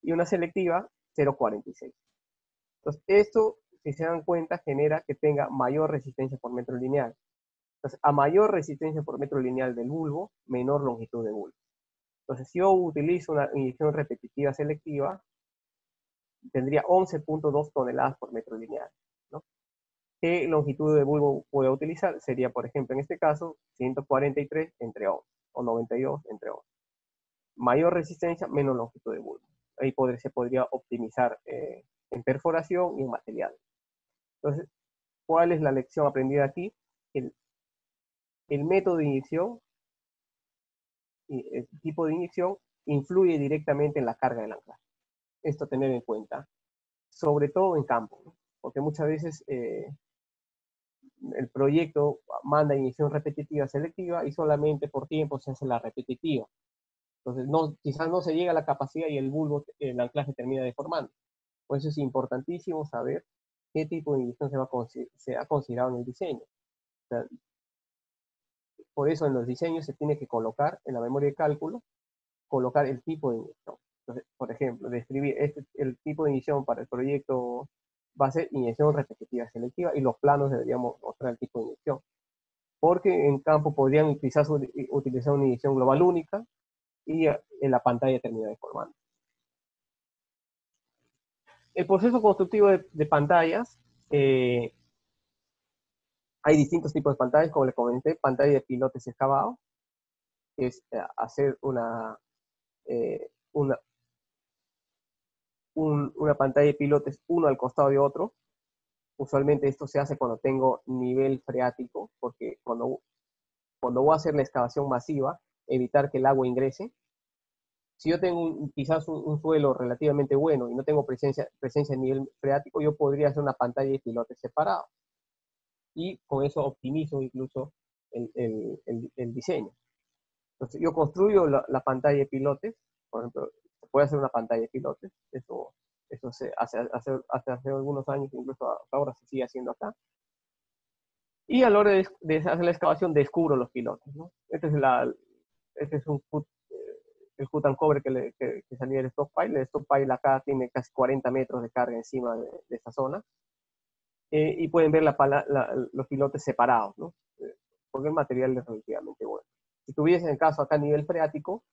y una selectiva 0,46. Entonces, esto, si se dan cuenta, genera que tenga mayor resistencia por metro lineal. Entonces, a mayor resistencia por metro lineal del bulbo, menor longitud de bulbo. Entonces, si yo utilizo una inyección repetitiva selectiva, tendría 11,2 toneladas por metro lineal, ¿no? ¿Qué longitud de bulbo voy a utilizar? Sería, por ejemplo, en este caso, 143 entre 11, o 92 entre 11. Mayor resistencia, menos longitud de bulbo. Ahí se podría optimizar en perforación y en material. Entonces, ¿cuál es la lección aprendida aquí? El método de inyección y el tipo de inyección influye directamente en la carga del anclaje. Esto tener en cuenta, sobre todo en campo, ¿no? Porque muchas veces el proyecto manda inyección repetitiva selectiva y solamente por tiempo se hace la repetitiva. Entonces, quizás no se llega a la capacidad y el bulbo, el anclaje termina deformando. Por eso es importantísimo saber qué tipo de inyección se ha considerado en el diseño. O sea, por eso en los diseños se tiene que colocar en la memoria de cálculo, colocar el tipo de inyección. Entonces, por ejemplo, describir el tipo de inyección para el proyecto va a ser inyección repetitiva selectiva y los planos deberíamos mostrar el tipo de inyección. Porque en campo podrían quizás utilizar una inyección global única y en la pantalla termina deformando. El proceso constructivo de pantallas, hay distintos tipos de pantallas, como les comenté, pantalla de pilotes excavados, que es hacer una pantalla de pilotes uno al costado de otro. Usualmente esto se hace cuando tengo nivel freático, porque cuando voy a hacer la excavación masiva, evitar que el agua ingrese. Si yo tengo quizás un suelo relativamente bueno y no tengo presencia de nivel freático, yo podría hacer una pantalla de pilotes separados. Y con eso optimizo incluso el diseño. Entonces, yo construyo la pantalla de pilotes, por ejemplo, se puede hacer una pantalla de pilotes, eso se hace hace algunos años, incluso ahora se sigue haciendo acá. Y a la hora de hacer la excavación descubro los pilotes, ¿no? Este es el cut and cover que salía del stockpile. El stockpile acá tiene casi 40 metros de carga encima de esta zona. Y pueden ver los pilotes separados, ¿no? Porque el material es relativamente bueno. Si tuviese en el caso acá a nivel freático,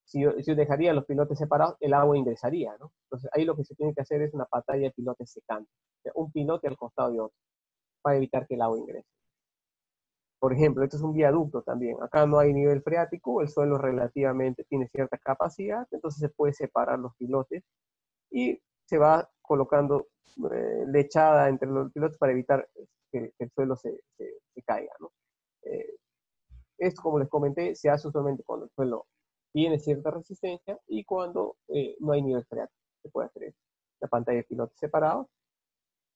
si yo dejaría los pilotes separados, el agua ingresaría, ¿no? Entonces ahí lo que se tiene que hacer es una pantalla de pilotes secante. O sea, un pilote al costado de otro, para evitar que el agua ingrese. Por ejemplo, esto es un viaducto también. Acá no hay nivel freático, el suelo relativamente tiene cierta capacidad, entonces se puede separar los pilotes y se va colocando lechada entre los pilotes para evitar que el suelo se caiga, ¿no? Esto, como les comenté, se hace usualmente cuando el suelo tiene cierta resistencia y cuando no hay nivel freático. Se puede hacer esto. La pantalla de pilotes separados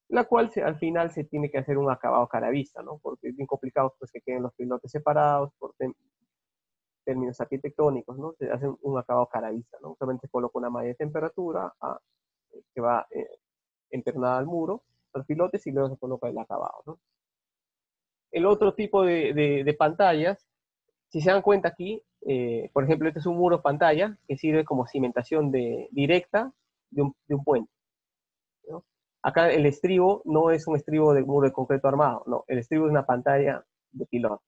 la cual al final se tiene que hacer un acabado cara a vista, ¿no? Porque es bien complicado pues, que queden los pilotes separados por términos arquitectónicos, ¿no? Se hace un acabado cara a vista, ¿no? Solamente se coloca una malla de temperatura que va empernada al muro, a los pilotes, y luego se coloca el acabado, ¿no? El otro tipo de pantallas, si se dan cuenta aquí, por ejemplo, este es un muro pantalla que sirve como cimentación directa de un puente, ¿no? Acá el estribo no es un estribo de muro de concreto armado, no, el estribo es una pantalla de pilote.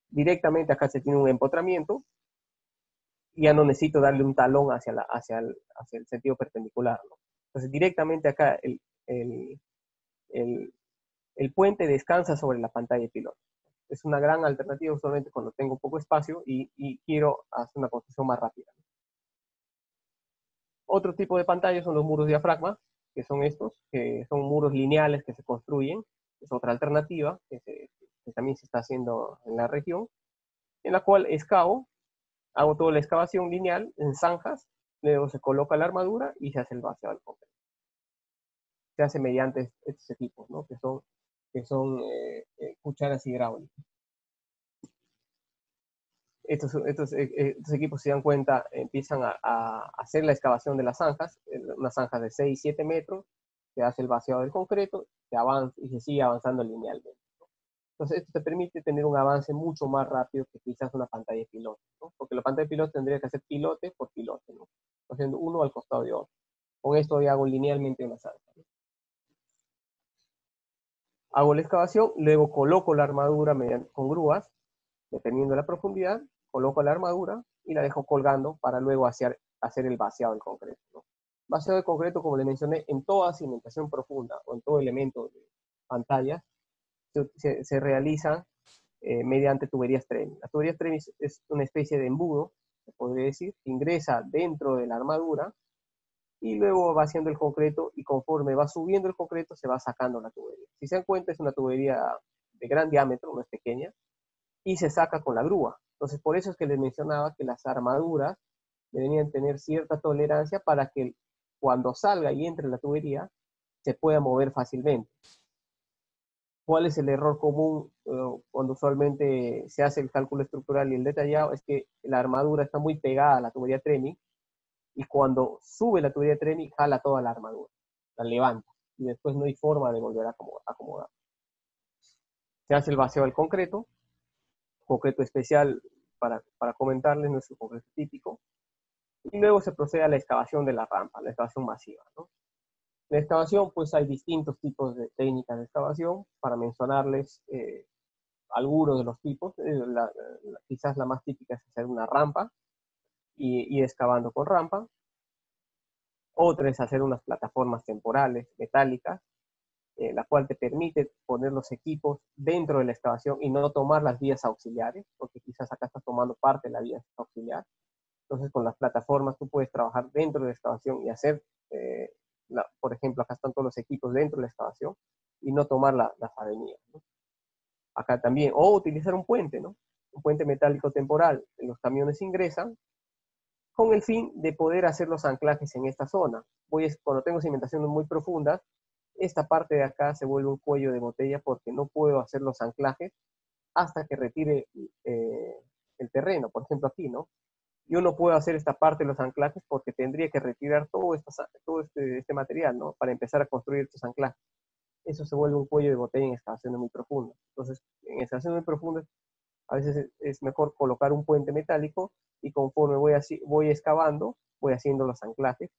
Directamente acá se tiene un empotramiento y ya no necesito darle un talón hacia el sentido perpendicular, ¿no? Entonces directamente acá el, el puente descansa sobre la pantalla de piloto. Es una gran alternativa usualmente cuando tengo poco espacio y quiero hacer una construcción más rápida. Otro tipo de pantallas son los muros diafragma, que son estos, que son muros lineales que se construyen. Es otra alternativa que también se está haciendo en la región, en la cual hago toda la excavación lineal en zanjas, luego se coloca la armadura y se hace el vaciado del concreto. Se hace mediante estos equipos, ¿no? que son cucharas hidráulicas. Estos equipos, se dan cuenta, empiezan a hacer la excavación de las zanjas, unas zanjas de 6-7 metros, se hace el vaciado del concreto, se avanza y se sigue avanzando linealmente, ¿no? Entonces, esto te permite tener un avance mucho más rápido que quizás una pantalla de pilote, ¿no? Porque la pantalla de pilote tendría que hacer pilote por pilote, ¿no? Haciendo uno al costado de otro. Con esto ya hago linealmente una zanja, ¿no? Hago la excavación, luego coloco la armadura con grúas, dependiendo de la profundidad, coloco la armadura y la dejo colgando para luego hacer el vaciado del concreto, ¿no? Vaciado de concreto, como le mencioné, en toda cimentación profunda o en todo elemento de pantalla, se realiza mediante tuberías TREMI. La tubería TREMI es una especie de embudo, se podría decir, que ingresa dentro de la armadura y luego va haciendo el concreto, y conforme va subiendo el concreto se va sacando la tubería. Si se dan cuenta, es una tubería de gran diámetro, no es pequeña, y se saca con la grúa. Entonces, por eso es que les mencionaba que las armaduras deberían tener cierta tolerancia para que cuando salga y entre la tubería se pueda mover fácilmente. ¿Cuál es el error común cuando usualmente se hace el cálculo estructural y el detallado? Es que la armadura está muy pegada a la tubería TREMI, y cuando sube la tubería TREMI jala toda la armadura, la levanta, y después no hay forma de volver a acomodar. Se hace el vacío del concreto especial para comentarles, nuestro concreto típico, y luego se procede a la excavación de la rampa, la excavación masiva, ¿no? La excavación, pues hay distintos tipos de técnicas de excavación, para mencionarles algunos de los tipos. Quizás la más típica es hacer una rampa y ir excavando con rampa. Otra es hacer unas plataformas temporales, metálicas, la cual te permite poner los equipos dentro de la excavación y no tomar las vías auxiliares, porque quizás acá estás tomando parte de la vía auxiliar. Entonces, con las plataformas tú puedes trabajar dentro de la excavación y hacer, por ejemplo, acá están todos los equipos dentro de la excavación y no tomar las avenidas, ¿no? Acá también, o utilizar un puente, ¿no? Un puente metálico temporal. Los camiones ingresan con el fin de poder hacer los anclajes en esta zona. Cuando tengo cimentaciones muy profundas, esta parte de acá se vuelve un cuello de botella porque no puedo hacer los anclajes hasta que retire el terreno. Por ejemplo, aquí, ¿no? Yo no puedo hacer esta parte de los anclajes porque tendría que retirar todo este material, ¿no? Para empezar a construir estos anclajes. Eso se vuelve un cuello de botella en excavaciones muy profundas. Entonces, en excavaciones muy profundas, a veces es mejor colocar un puente metálico, y conforme voy excavando, voy haciendo los anclajes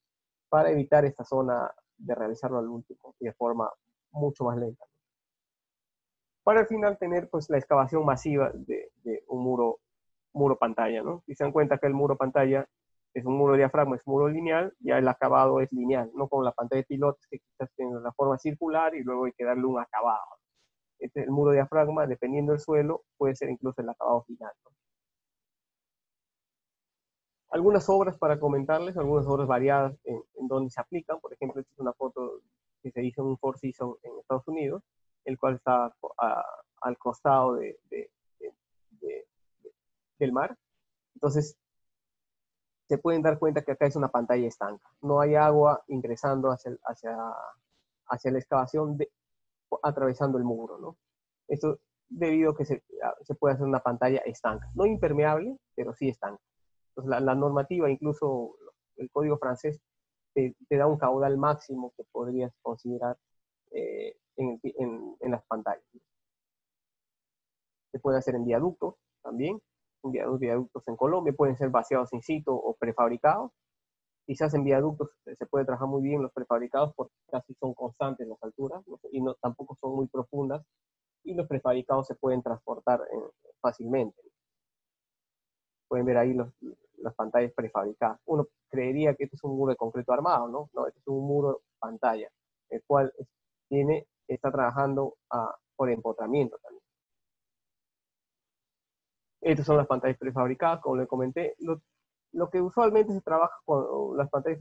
para evitar esta zona de realizarlo al último y de forma mucho más lenta, ¿no? Para al final tener pues la excavación masiva de un muro pantalla, ¿no? Si se dan cuenta que el muro pantalla es un muro diafragma, es un muro lineal, ya el acabado es lineal, no como la pantalla de pilotes que quizás tiene la forma circular y luego hay que darle un acabado. El muro diafragma, dependiendo del suelo, puede ser incluso el acabado final, ¿no? Algunas obras para comentarles, algunas obras variadas en donde se aplican. Por ejemplo, esta es una foto que se hizo en un Four Seasons en Estados Unidos, el cual está al costado del mar. Entonces, se pueden dar cuenta que acá es una pantalla estanca. No hay agua ingresando hacia la excavación atravesando el muro, ¿no? Esto debido a que se puede hacer una pantalla estanca, no impermeable, pero sí estanca. Entonces, la normativa, incluso el código francés, te da un caudal máximo que podrías considerar en las pantallas. Se puede hacer en viaductos también, viaductos en Colombia, pueden ser vaciados in situ o prefabricados. Quizás en viaductos se puede trabajar muy bien los prefabricados porque casi son constantes las alturas y tampoco son muy profundas, y los prefabricados se pueden transportar fácilmente. Pueden ver ahí las pantallas prefabricadas. Uno creería que este es un muro de concreto armado, ¿no? No, este es un muro pantalla, el cual está trabajando por empotramiento también. Estas son las pantallas prefabricadas, como le comenté. Lo que usualmente se trabaja con las pantallas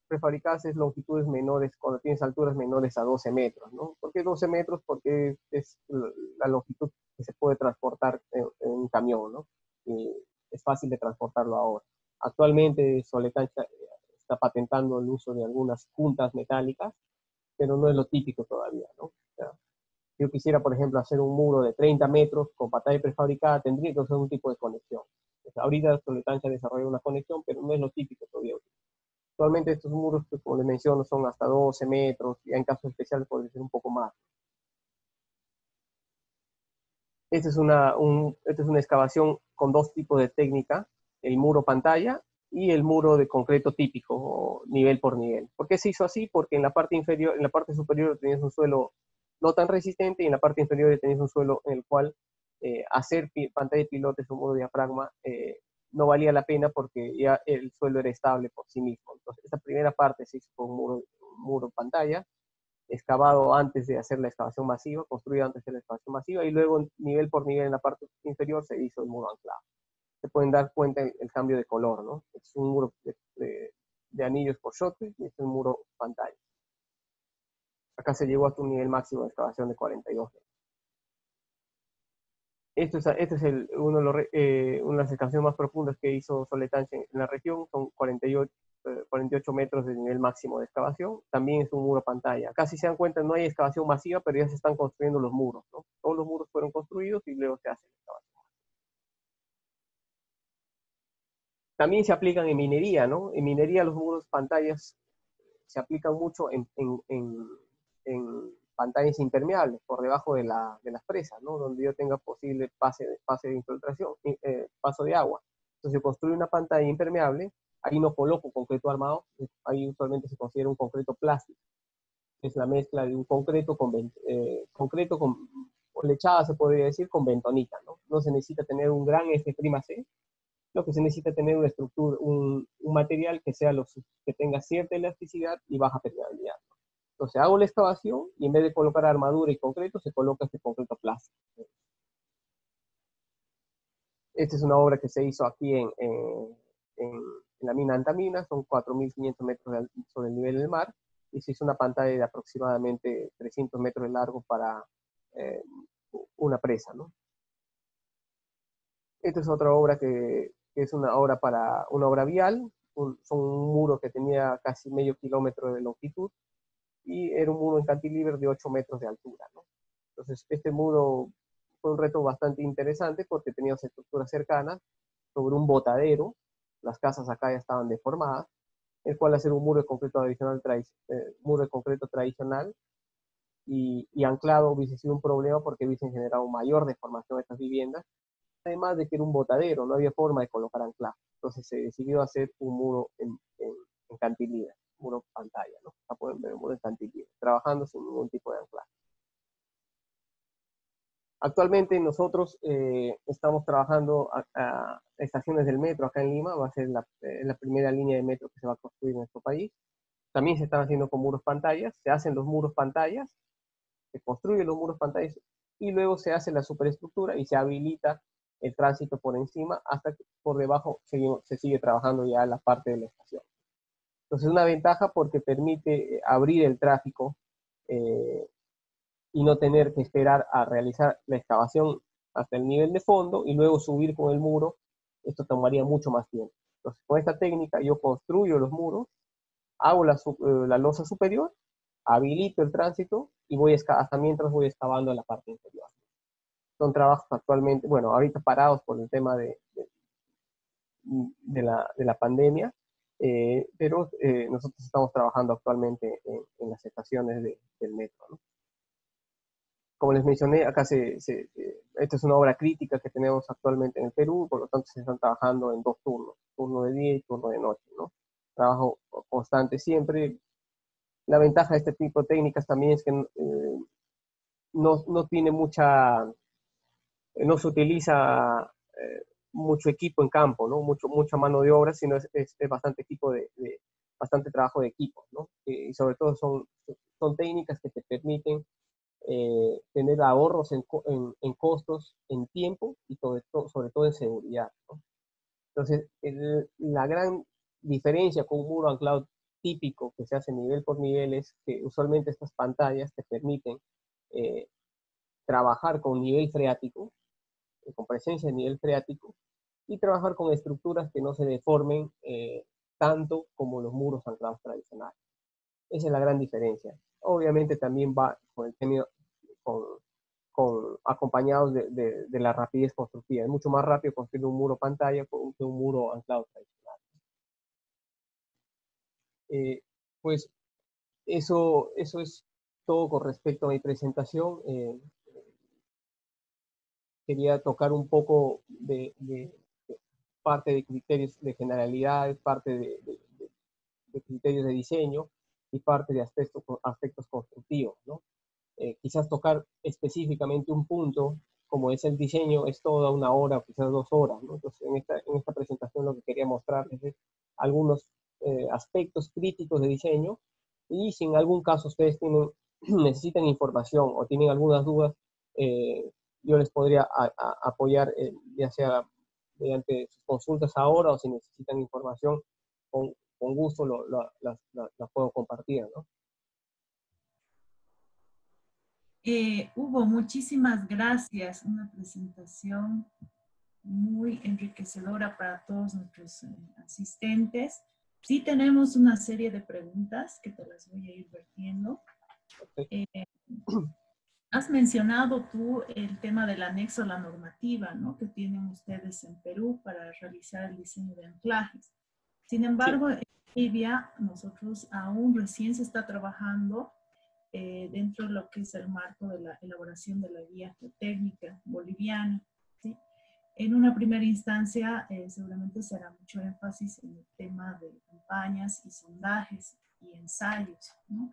prefabricadas es longitudes menores, cuando tienes alturas menores a 12 metros, ¿no? ¿Por qué 12 metros? Porque es la longitud que se puede transportar en un camión, ¿no? Y es fácil de transportarlo ahora. Actualmente Soletancha está patentando el uso de algunas puntas metálicas, pero no es lo típico todavía, ¿no? O sea, si yo quisiera, por ejemplo, hacer un muro de 30 metros con pantalla prefabricada, tendría que usar un tipo de conexión. Ahorita Soletancha desarrolla una conexión, pero no es lo típico todavía. Actualmente estos muros, pues, como les menciono, son hasta 12 metros, y en casos especiales puede ser un poco más. Esta es una excavación con dos tipos de técnica, el muro pantalla y el muro de concreto típico, nivel por nivel. ¿Por qué se hizo así? Porque en la parte inferior, en la parte superior tenías un suelo no tan resistente, y en la parte inferior tenías un suelo en el cual hacer pantalla de pilotes o muro de diafragma no valía la pena porque ya el suelo era estable por sí mismo. Entonces, esta primera parte se hizo con un muro pantalla, excavado antes de hacer la excavación masiva, construido antes de la excavación masiva, y luego nivel por nivel en la parte inferior se hizo el muro anclado. Se pueden dar cuenta el cambio de color, ¿no? Es un muro de anillos por shotcrete y es un muro pantalla. Acá se llegó hasta un nivel máximo de excavación de 42 metros. Este es una de las excavaciones más profundas que hizo Soletancha en la región, son 48 metros de nivel máximo de excavación. También es un muro pantalla. Acá, si se dan cuenta, no hay excavación masiva, pero ya se están construyendo los muros, ¿no? Todos los muros fueron construidos y luego se hace la excavación. También se aplican en minería, ¿no? En minería los muros pantallas se aplican mucho en pantallas impermeables por debajo de las presas, ¿no? Donde yo tenga posible pase de infiltración, paso de agua. Entonces yo construyo una pantalla impermeable, ahí no coloco concreto armado, ahí usualmente se considera un concreto plástico. Es la mezcla de un concreto con lechada, se podría decir, con bentonita, ¿no? No se necesita tener un gran F''C, lo que se necesita tener una estructura, un material que tenga cierta elasticidad y baja permeabilidad. Entonces hago la excavación y en vez de colocar armadura y concreto, se coloca este concreto plástico. Esta es una obra que se hizo aquí en la mina Antamina, son 4.500 metros sobre el nivel del mar, y se hizo una pantalla de aproximadamente 300 metros de largo para una presa, ¿no? Esta es otra obra que es una obra vial, son un muro que tenía casi medio kilómetro de longitud, y era un muro en cantilever de 8 metros de altura, ¿no? Entonces, este muro fue un reto bastante interesante porque teníamos estructuras cercanas sobre un botadero, las casas acá ya estaban deformadas, el cual hacer un muro de concreto tradicional y anclado hubiese sido un problema porque hubiesen generado mayor deformación de estas viviendas, además de que era un botadero, no había forma de colocar anclaje. Entonces se decidió hacer un muro en cantilever, muro pantalla, ¿no? Para poder ver un muro en cantilever, trabajando sin ningún tipo de anclaje. Actualmente nosotros estamos trabajando a estaciones del metro acá en Lima, va a ser la primera línea de metro que se va a construir en nuestro país. También se están haciendo con muros pantallas, se hacen los muros pantallas, se construyen los muros pantallas y luego se hace la superestructura y se habilita el tránsito por encima hasta que por debajo se sigue trabajando ya la parte de la estación. Entonces es una ventaja porque permite abrir el tráfico y no tener que esperar a realizar la excavación hasta el nivel de fondo y luego subir con el muro. Esto tomaría mucho más tiempo. Entonces con esta técnica yo construyo los muros, hago la losa superior habilito el tránsito y voy hasta mientras voy excavando en la parte inferior. Son trabajos actualmente, bueno, ahorita parados por el tema de la pandemia, pero nosotros estamos trabajando actualmente en las estaciones del metro, ¿no? Como les mencioné, acá esta es una obra crítica que tenemos actualmente en el Perú, por lo tanto se están trabajando en 2 turnos, turno de día y turno de noche, ¿no? Trabajo constante siempre. La ventaja de este tipo de técnicas también es que no tiene no se utiliza mucho equipo en campo, ¿no? Mucha mano de obra, sino es bastante bastante trabajo de equipo, ¿no? Y sobre todo son técnicas que te permiten tener ahorros en costos, en tiempo y sobre todo en seguridad, ¿no? Entonces, la gran diferencia con un muro anclado típico que se hace nivel por nivel es que usualmente estas pantallas te permiten eh, trabajar con nivel freático, con presencia de nivel freático, y trabajar con estructuras que no se deformen tanto como los muros anclados tradicionales. Esa es la gran diferencia. Obviamente también va acompañados de la rapidez constructiva. Es mucho más rápido construir un muro pantalla que un muro anclado tradicional. Pues eso es todo con respecto a mi presentación. Quería tocar un poco de parte de criterios de generalidades, parte de criterios de diseño y parte de aspectos constructivos, ¿no? Quizás tocar específicamente un punto, como es el diseño, es toda una hora o quizás 2 horas, ¿no? Entonces, en esta presentación lo que quería mostrarles es algunos aspectos críticos de diseño, y si en algún caso ustedes necesitan información o tienen algunas dudas, yo les podría apoyar, ya sea mediante sus consultas ahora, o si necesitan información, con gusto las puedo compartir, ¿no? Hugo, muchísimas gracias. Una presentación muy enriquecedora para todos nuestros asistentes. Sí tenemos una serie de preguntas que te las voy a ir vertiendo. Okay. Has mencionado tú el tema del anexo a la normativa, ¿no?, que tienen ustedes en Perú para realizar el diseño de anclajes. Sin embargo, sí, en Bolivia nosotros aún recién se está trabajando dentro de lo que es el marco de la elaboración de la guía geotécnica boliviana, ¿sí? En una primera instancia, seguramente se hará mucho énfasis en el tema de campañas y sondajes y ensayos, ¿no?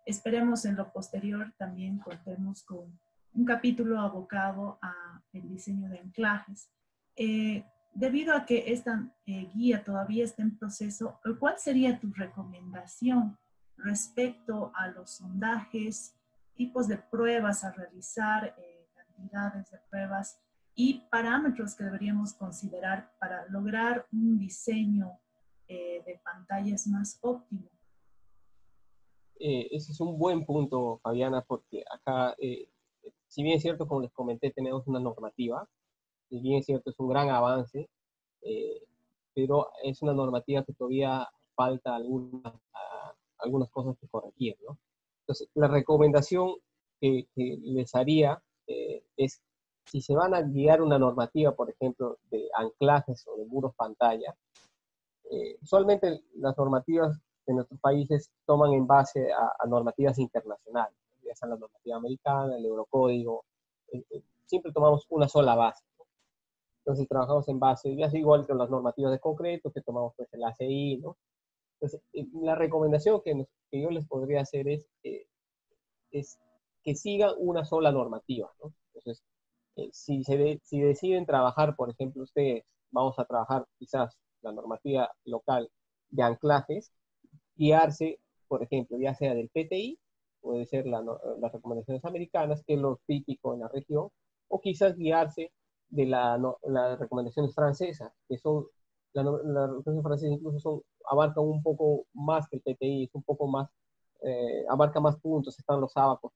Esperemos en lo posterior también contemos con un capítulo abocado a el diseño de anclajes. Debido a que esta guía todavía está en proceso, ¿cuál sería tu recomendación respecto a los sondajes, tipos de pruebas a realizar, cantidades de pruebas y parámetros que deberíamos considerar para lograr un diseño de pantallas más óptimo? Ese es un buen punto, Fabiana, porque acá, si bien es cierto, como les comenté, tenemos una normativa, si bien es cierto, es un gran avance, eh, pero es una normativa que todavía falta algunas cosas que corregir, ¿no? Entonces, la recomendación que les haría es, si se van a guiar una normativa, por ejemplo, de anclajes o de muros pantalla, usualmente las normativas de nuestros países toman en base a normativas internacionales, ya sea la normativa americana, el Eurocódigo, siempre tomamos una sola base, ¿no? Entonces trabajamos en base, ya es igual que las normativas de concreto, que tomamos pues el ACI, ¿no? Entonces, la recomendación que yo les podría hacer es que sigan una sola normativa, ¿no? Entonces, si deciden trabajar, por ejemplo, ustedes, vamos a trabajar quizás la normativa local de anclajes, guiarse, por ejemplo, ya sea del PTI, puede ser las recomendaciones americanas, que es lo típico en la región, o quizás guiarse de las recomendaciones francesas, que son, las recomendaciones francesas incluso abarcan un poco más que el PTI, es un poco más, abarca más puntos, están los abacos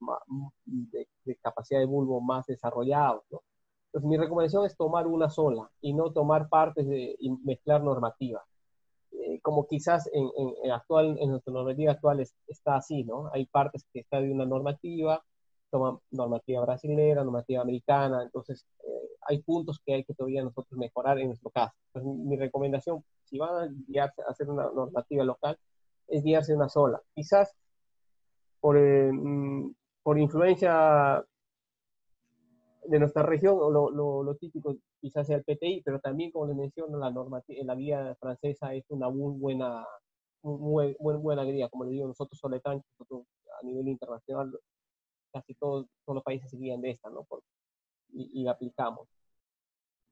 de capacidad de bulbo más desarrollados, ¿no? Entonces, mi recomendación es tomar una sola y no tomar partes y mezclar normativas. como quizás en nuestra normativa actual está así, ¿no? Hay partes que está de una normativa, toma normativa brasilera, normativa americana, entonces hay puntos que hay que todavía nosotros mejorar en nuestro caso. Entonces, mi recomendación, si van a guiarse a hacer una normativa local, es guiarse una sola. Quizás por, por influencia de nuestra región, lo típico quizás sea el PTI, pero también, como les menciono, la guía francesa es una buena guía. Como les digo, nosotros nosotros a nivel internacional, casi todos los países se guían de esta, ¿no? Y aplicamos.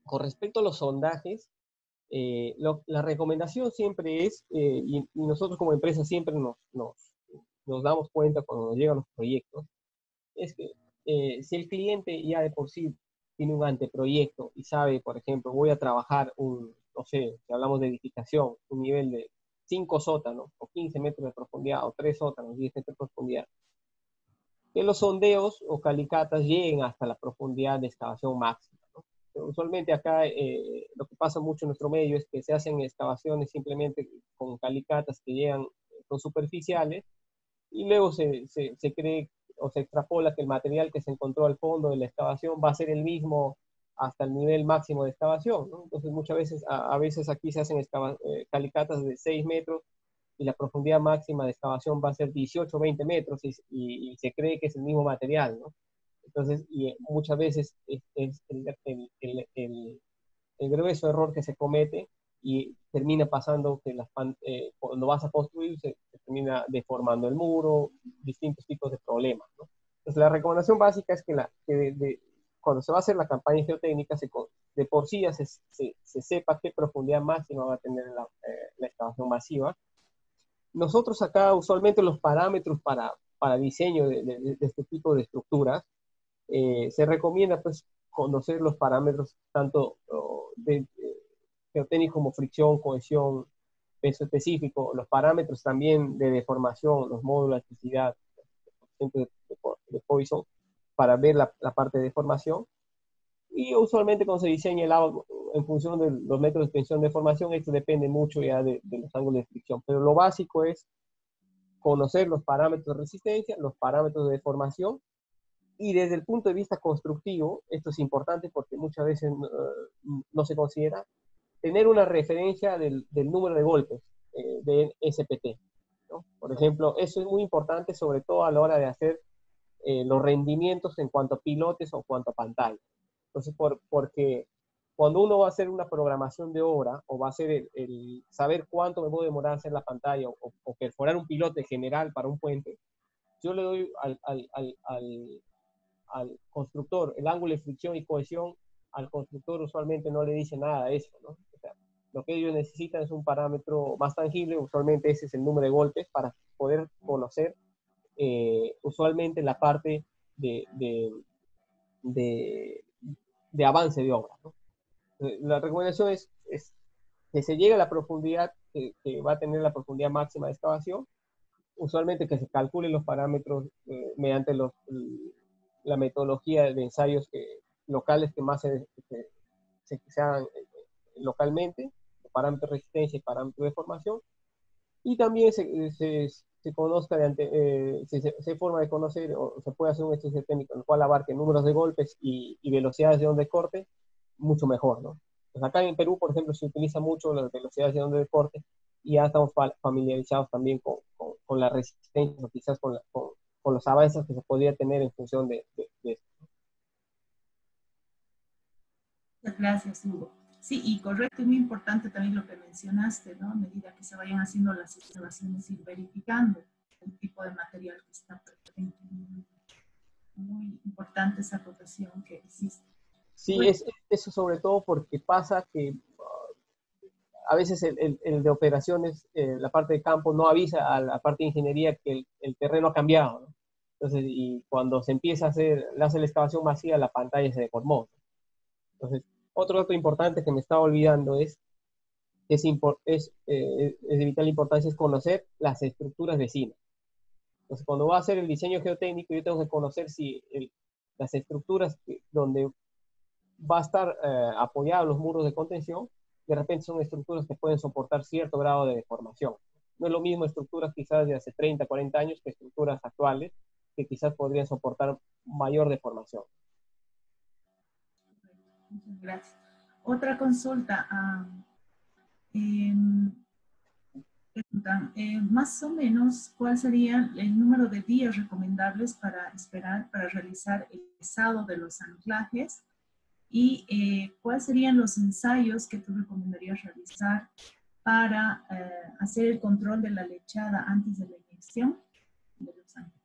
Con respecto a los sondajes, la recomendación siempre es, y nosotros como empresa siempre nos damos cuenta cuando nos llegan los proyectos, es que si el cliente ya de por sí tiene un anteproyecto y sabe, por ejemplo, voy a trabajar no sé, si hablamos de edificación, un nivel de 5 sótanos, o 15 metros de profundidad, o 3 sótanos, 10 metros de profundidad, que los sondeos o calicatas lleguen hasta la profundidad de excavación máxima, ¿no? Pero usualmente acá lo que pasa mucho en nuestro medio es que se hacen excavaciones simplemente con calicatas que llegan, son superficiales, y luego se cree o se extrapola que el material que se encontró al fondo de la excavación va a ser el mismo hasta el nivel máximo de excavación, ¿no? Entonces muchas veces, a veces aquí se hacen calicatas de 6 metros y la profundidad máxima de excavación va a ser 18 o 20 metros y se cree que es el mismo material, ¿no? Entonces, muchas veces es el grueso error que se comete y termina pasando que cuando vas a construir se termina deformando el muro, distintos tipos de problemas, ¿no? Entonces, la recomendación básica es que cuando se va a hacer la campaña geotécnica, de por sí ya se sepa qué profundidad máxima va a tener la excavación masiva. Nosotros acá usualmente los parámetros para diseño de este tipo de estructuras, se recomienda pues conocer los parámetros tanto geotécnicos como fricción, cohesión, peso específico, los parámetros también de deformación, los módulos de elasticidad, de Poisson, para ver la parte de deformación. Y usualmente cuando se diseña el agua en función de los métodos de extensión de deformación, esto depende mucho ya de los ángulos de fricción. Pero lo básico es conocer los parámetros de resistencia, los parámetros de deformación, y desde el punto de vista constructivo, esto es importante porque muchas veces no se considera, tener una referencia del número de golpes de SPT, ¿no? Por ejemplo, eso es muy importante, sobre todo a la hora de hacer los rendimientos en cuanto a pilotes o en cuanto a pantalla. Entonces, porque cuando uno va a hacer una programación de obra o va a hacer saber cuánto me voy a demorar a hacer la pantalla o perforar un pilote general para un puente, yo le doy al constructor el ángulo de fricción y cohesión. Al constructor usualmente no le dice nada de eso, ¿no? O sea, lo que ellos necesitan es un parámetro más tangible, usualmente ese es el número de golpes, para poder conocer usualmente la parte de avance de obra, ¿no? La recomendación es que se llegue a la profundidad que va a tener la profundidad máxima de excavación, usualmente que se calculen los parámetros mediante la metodología de ensayos locales que más se hagan localmente, parámetros de resistencia y parámetros de formación, y también se conozca se forma de conocer, o se puede hacer un estudio técnico en el cual abarque números de golpes y velocidades de onda de corte, mucho mejor, ¿no? Pues acá en Perú, por ejemplo, se utiliza mucho las velocidades de onda de corte y ya estamos familiarizados también con la resistencia, o quizás con los avances que se podría tener en función de esto. Gracias, Hugo. Sí, y correcto, y muy importante también lo que mencionaste, ¿no? A medida que se vayan haciendo las excavaciones, ir verificando el tipo de material que está presente. Muy importante esa acotación que existe. Sí, Bueno, eso sobre todo porque pasa que a veces el de operaciones, la parte de campo, no avisa a la parte de ingeniería que el terreno ha cambiado, ¿no? Entonces, y cuando se empieza a hacer la excavación masiva, la pantalla se deformó. Entonces, otro dato importante que me estaba olvidando es de vital importancia es conocer las estructuras vecinas. Entonces, cuando va a hacer el diseño geotécnico, yo tengo que conocer si las estructuras donde va a estar apoyados los muros de contención de repente son estructuras que pueden soportar cierto grado de deformación. No es lo mismo estructuras quizás de hace 30, 40 años que estructuras actuales que quizás podrían soportar mayor deformación. Muchas gracias. Otra consulta. Em, preguntan, más o menos, ¿cuál sería el número de días recomendables para esperar, para realizar el pesado de los anclajes? ¿Y cuáles serían los ensayos que tú recomendarías realizar para hacer el control de la lechada antes de la inyección de los anclajes?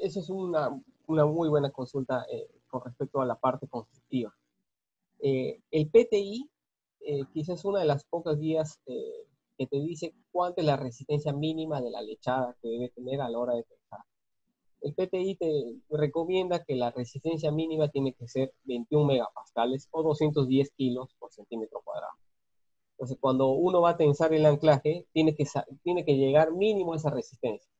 Esa es una muy buena consulta con respecto a la parte constructiva. El PTI quizás es una de las pocas guías que te dice cuánta es la resistencia mínima de la lechada que debe tener a la hora de pensar. El PTI te recomienda que la resistencia mínima tiene que ser 21 megapascales o 210 kilos por centímetro cuadrado. Entonces, cuando uno va a tensar el anclaje, tiene que llegar mínimo a esa resistencia.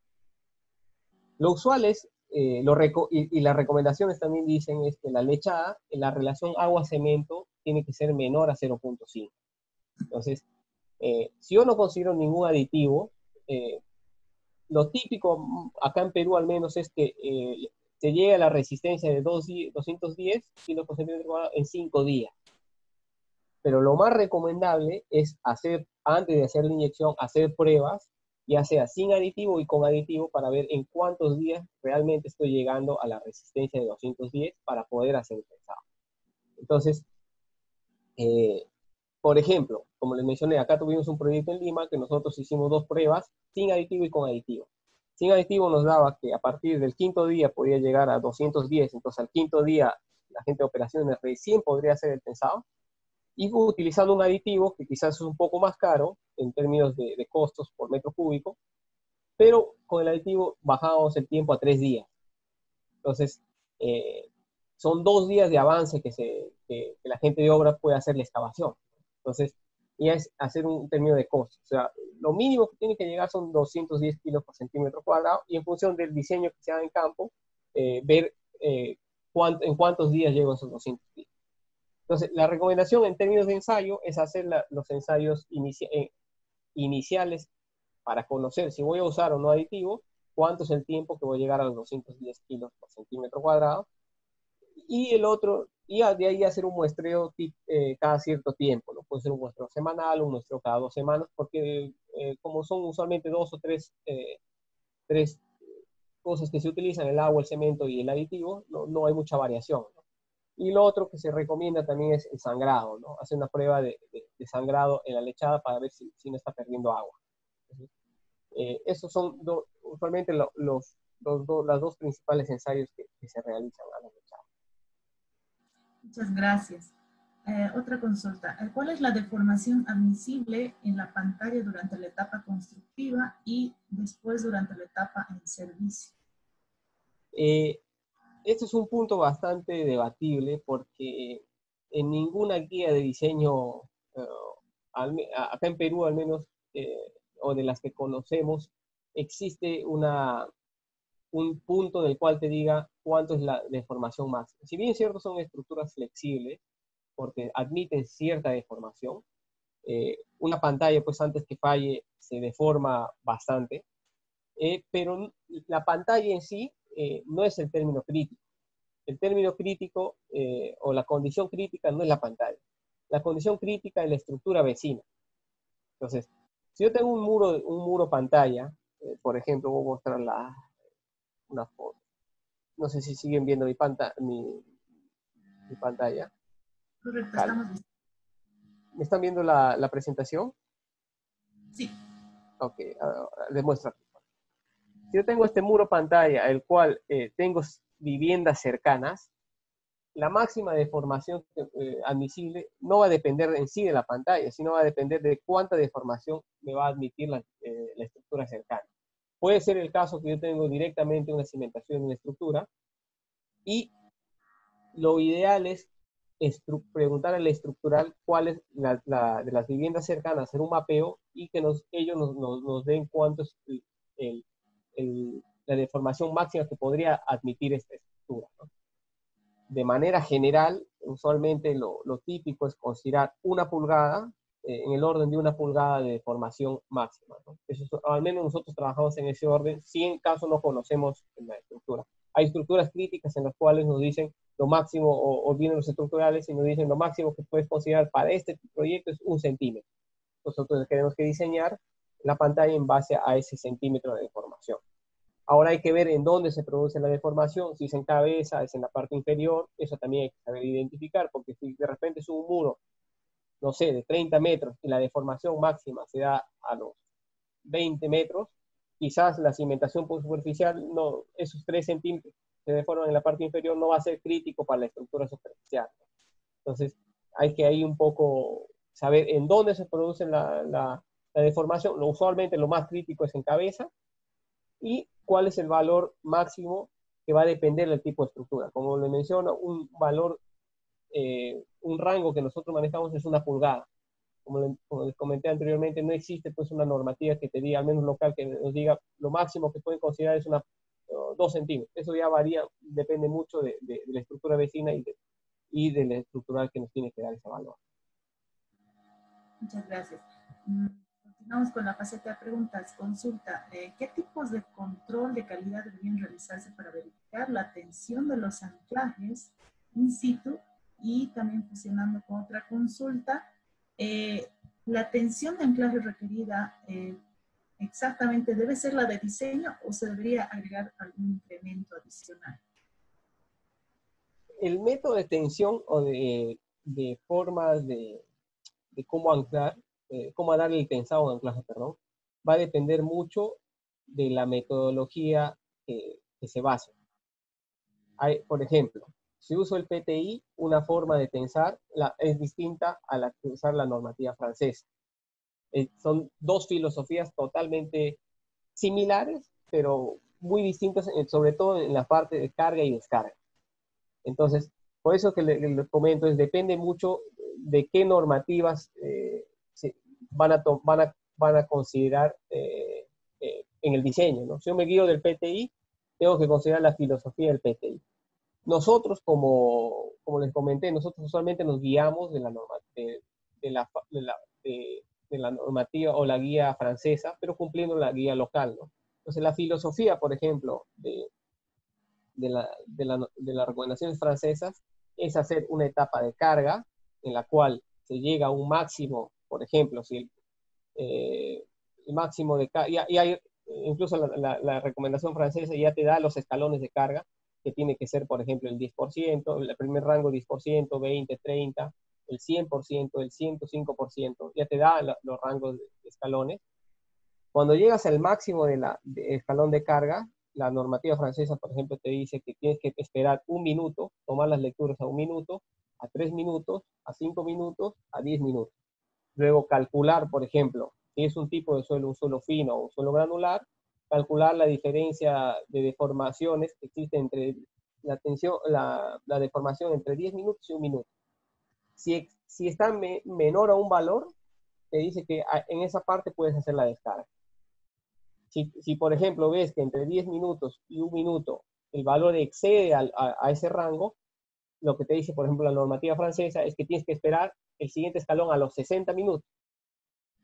Lo usual es, y las recomendaciones también dicen es que la lechada, en la relación agua-cemento, tiene que ser menor a 0.5. Entonces, si yo no considero ningún aditivo, lo típico acá en Perú al menos es que se llegue a la resistencia de 210 kilos por centímetro cuadrado en 5 días. Pero lo más recomendable es hacer, antes de hacer la inyección, hacer pruebas, ya sea sin aditivo y con aditivo, para ver en cuántos días realmente estoy llegando a la resistencia de 210 para poder hacer el pesado. Entonces, por ejemplo, como les mencioné, acá tuvimos un proyecto en Lima que nosotros hicimos 2 pruebas, sin aditivo y con aditivo. Sin aditivo nos daba que a partir del 5.º día podía llegar a 210, entonces al 5.º día la gente de operaciones recién podría hacer el tensado, y utilizando un aditivo que quizás es un poco más caro en términos de costos por metro cúbico, pero con el aditivo bajábamos el tiempo a 3 días. Entonces, son 2 días de avance que la gente de obra puede hacer la excavación. Entonces, ya es hacer un término de costos. O sea, lo mínimo que tiene que llegar son 210 kilos por centímetro cuadrado, y en función del diseño que se haga en campo, ver en cuántos días llego a esos 210. Entonces, la recomendación en términos de ensayo es hacer los ensayos iniciales para conocer si voy a usar o no aditivo, cuánto es el tiempo que voy a llegar a los 210 kilos por centímetro cuadrado, y el otro, y de ahí hacer un muestreo cada cierto tiempo, ¿no? Puede ser un muestreo semanal, un muestreo cada 2 semanas, porque como son usualmente 2 o 3 cosas que se utilizan, el agua, el cemento y el aditivo, no hay mucha variación, ¿no? Y lo otro que se recomienda también es el sangrado, ¿no? Hacer una prueba de sangrado en la lechada para ver si no está perdiendo agua. Esos son usualmente las 2 principales ensayos que se realizan a la lechada. Muchas gracias. Otra consulta. ¿Cuál es la deformación admisible en la pantalla durante la etapa constructiva y después durante la etapa en servicio? Este es un punto bastante debatible porque en ninguna guía de diseño, acá en Perú al menos, o de las que conocemos, existe un punto del cual te diga cuánto es la deformación máxima. Si bien es cierto, son estructuras flexibles porque admiten cierta deformación, una pantalla, pues antes que falle, se deforma bastante, pero la pantalla en sí no es el término crítico. El término crítico o la condición crítica no es la pantalla. La condición crítica es la estructura vecina. Entonces, si yo tengo un muro pantalla, por ejemplo, voy a mostrar una foto. No sé si siguen viendo mi pantalla. Correcto, Vale. estamos listos. ¿Me están viendo la presentación? Sí. Ok, les muestro aquí. Si yo tengo este muro pantalla, el cual tengo viviendas cercanas, la máxima deformación admisible no va a depender en sí de la pantalla, sino va a depender de cuánta deformación me va a admitir la estructura cercana. Puede ser el caso que yo tengo directamente una cimentación en una estructura, y lo ideal es preguntar al estructural cuál es de las viviendas cercanas, hacer un mapeo y que ellos nos den cuánto es la deformación máxima que podría admitir esta estructura, ¿no? De manera general, usualmente lo típico es considerar 1 pulgada, en el orden de 1 pulgada de deformación máxima, ¿no? Eso al menos nosotros trabajamos en ese orden, si en caso no conocemos la estructura. Hay estructuras críticas en las cuales nos dicen lo máximo, o vienen los estructurales y nos dicen lo máximo que puedes considerar para este proyecto es 1 centímetro. Nosotros tenemos que diseñar la pantalla en base a ese centímetro de deformación. Ahora hay que ver en dónde se produce la deformación, si es en cabeza, es en la parte inferior, eso también hay que saber identificar, porque si de repente es un muro, no sé, de 30 metros y la deformación máxima se da a los 20 metros, quizás la cimentación superficial, no, esos 3 centímetros que se deforman en la parte inferior no va a ser crítico para la estructura superficial. Entonces, hay que ahí un poco saber en dónde se produce la deformación. Usualmente lo más crítico es en cabeza, y cuál es el valor máximo que va a depender del tipo de estructura. Como le menciono, un valor, un rango que nosotros manejamos es 1 pulgada. Como les comenté anteriormente, no existe pues una normativa que te diga, al menos local, que nos diga lo máximo que pueden considerar es 2 centímetros. Eso ya varía, depende mucho de la estructura vecina y de la estructural que nos tiene que dar ese valor. Muchas gracias. Continuamos con la faceta de preguntas. Consulta, ¿qué tipos de control de calidad deberían realizarse para verificar la tensión de los anclajes in situ? Y también fusionando con otra consulta, ¿la tensión de anclaje requerida exactamente debe ser la de diseño o se debería agregar algún incremento adicional? El método de tensión o de formas de cómo anclar, cómo darle el tensado al anclaje, perdón, va a depender mucho de la metodología que se base. Por ejemplo, si uso el PTI, una forma de tensar es distinta a la que usar la normativa francesa. Son 2 filosofías totalmente similares, pero muy distintas, sobre todo en la parte de carga y descarga. Entonces, por eso que les comento, depende mucho de qué normativas van a considerar en el diseño, ¿no? Si yo me guío del PTI, tengo que considerar la filosofía del PTI. Nosotros, como les comenté, nosotros usualmente nos guiamos de la normativa o la guía francesa, pero cumpliendo la guía local, ¿no? Entonces, la filosofía, por ejemplo, de las recomendaciones francesas es hacer una etapa de carga en la cual se llega a un máximo, por ejemplo, si el máximo de carga, y hay incluso la recomendación francesa ya te da los escalones de carga, que tiene que ser, por ejemplo, el 10%, el primer rango 10%, 20, 30, el 100%, el 105%, ya te da los rangos de escalones. Cuando llegas al máximo de escalón de carga, la normativa francesa, por ejemplo, te dice que tienes que esperar 1 minuto, tomar las lecturas a 1 minuto, a 3 minutos, a 5 minutos, a 10 minutos. Luego calcular, por ejemplo, si es un tipo de suelo, un suelo fino o un suelo granular, calcular la diferencia de deformaciones que existe entre la deformación entre 10 minutos y 1 minuto. Si está menor a un valor, te dice que en esa parte puedes hacer la descarga. Si por ejemplo ves que entre 10 minutos y 1 minuto el valor excede a ese rango, lo que te dice, por ejemplo, la normativa francesa es que tienes que esperar el siguiente escalón a los 60 minutos.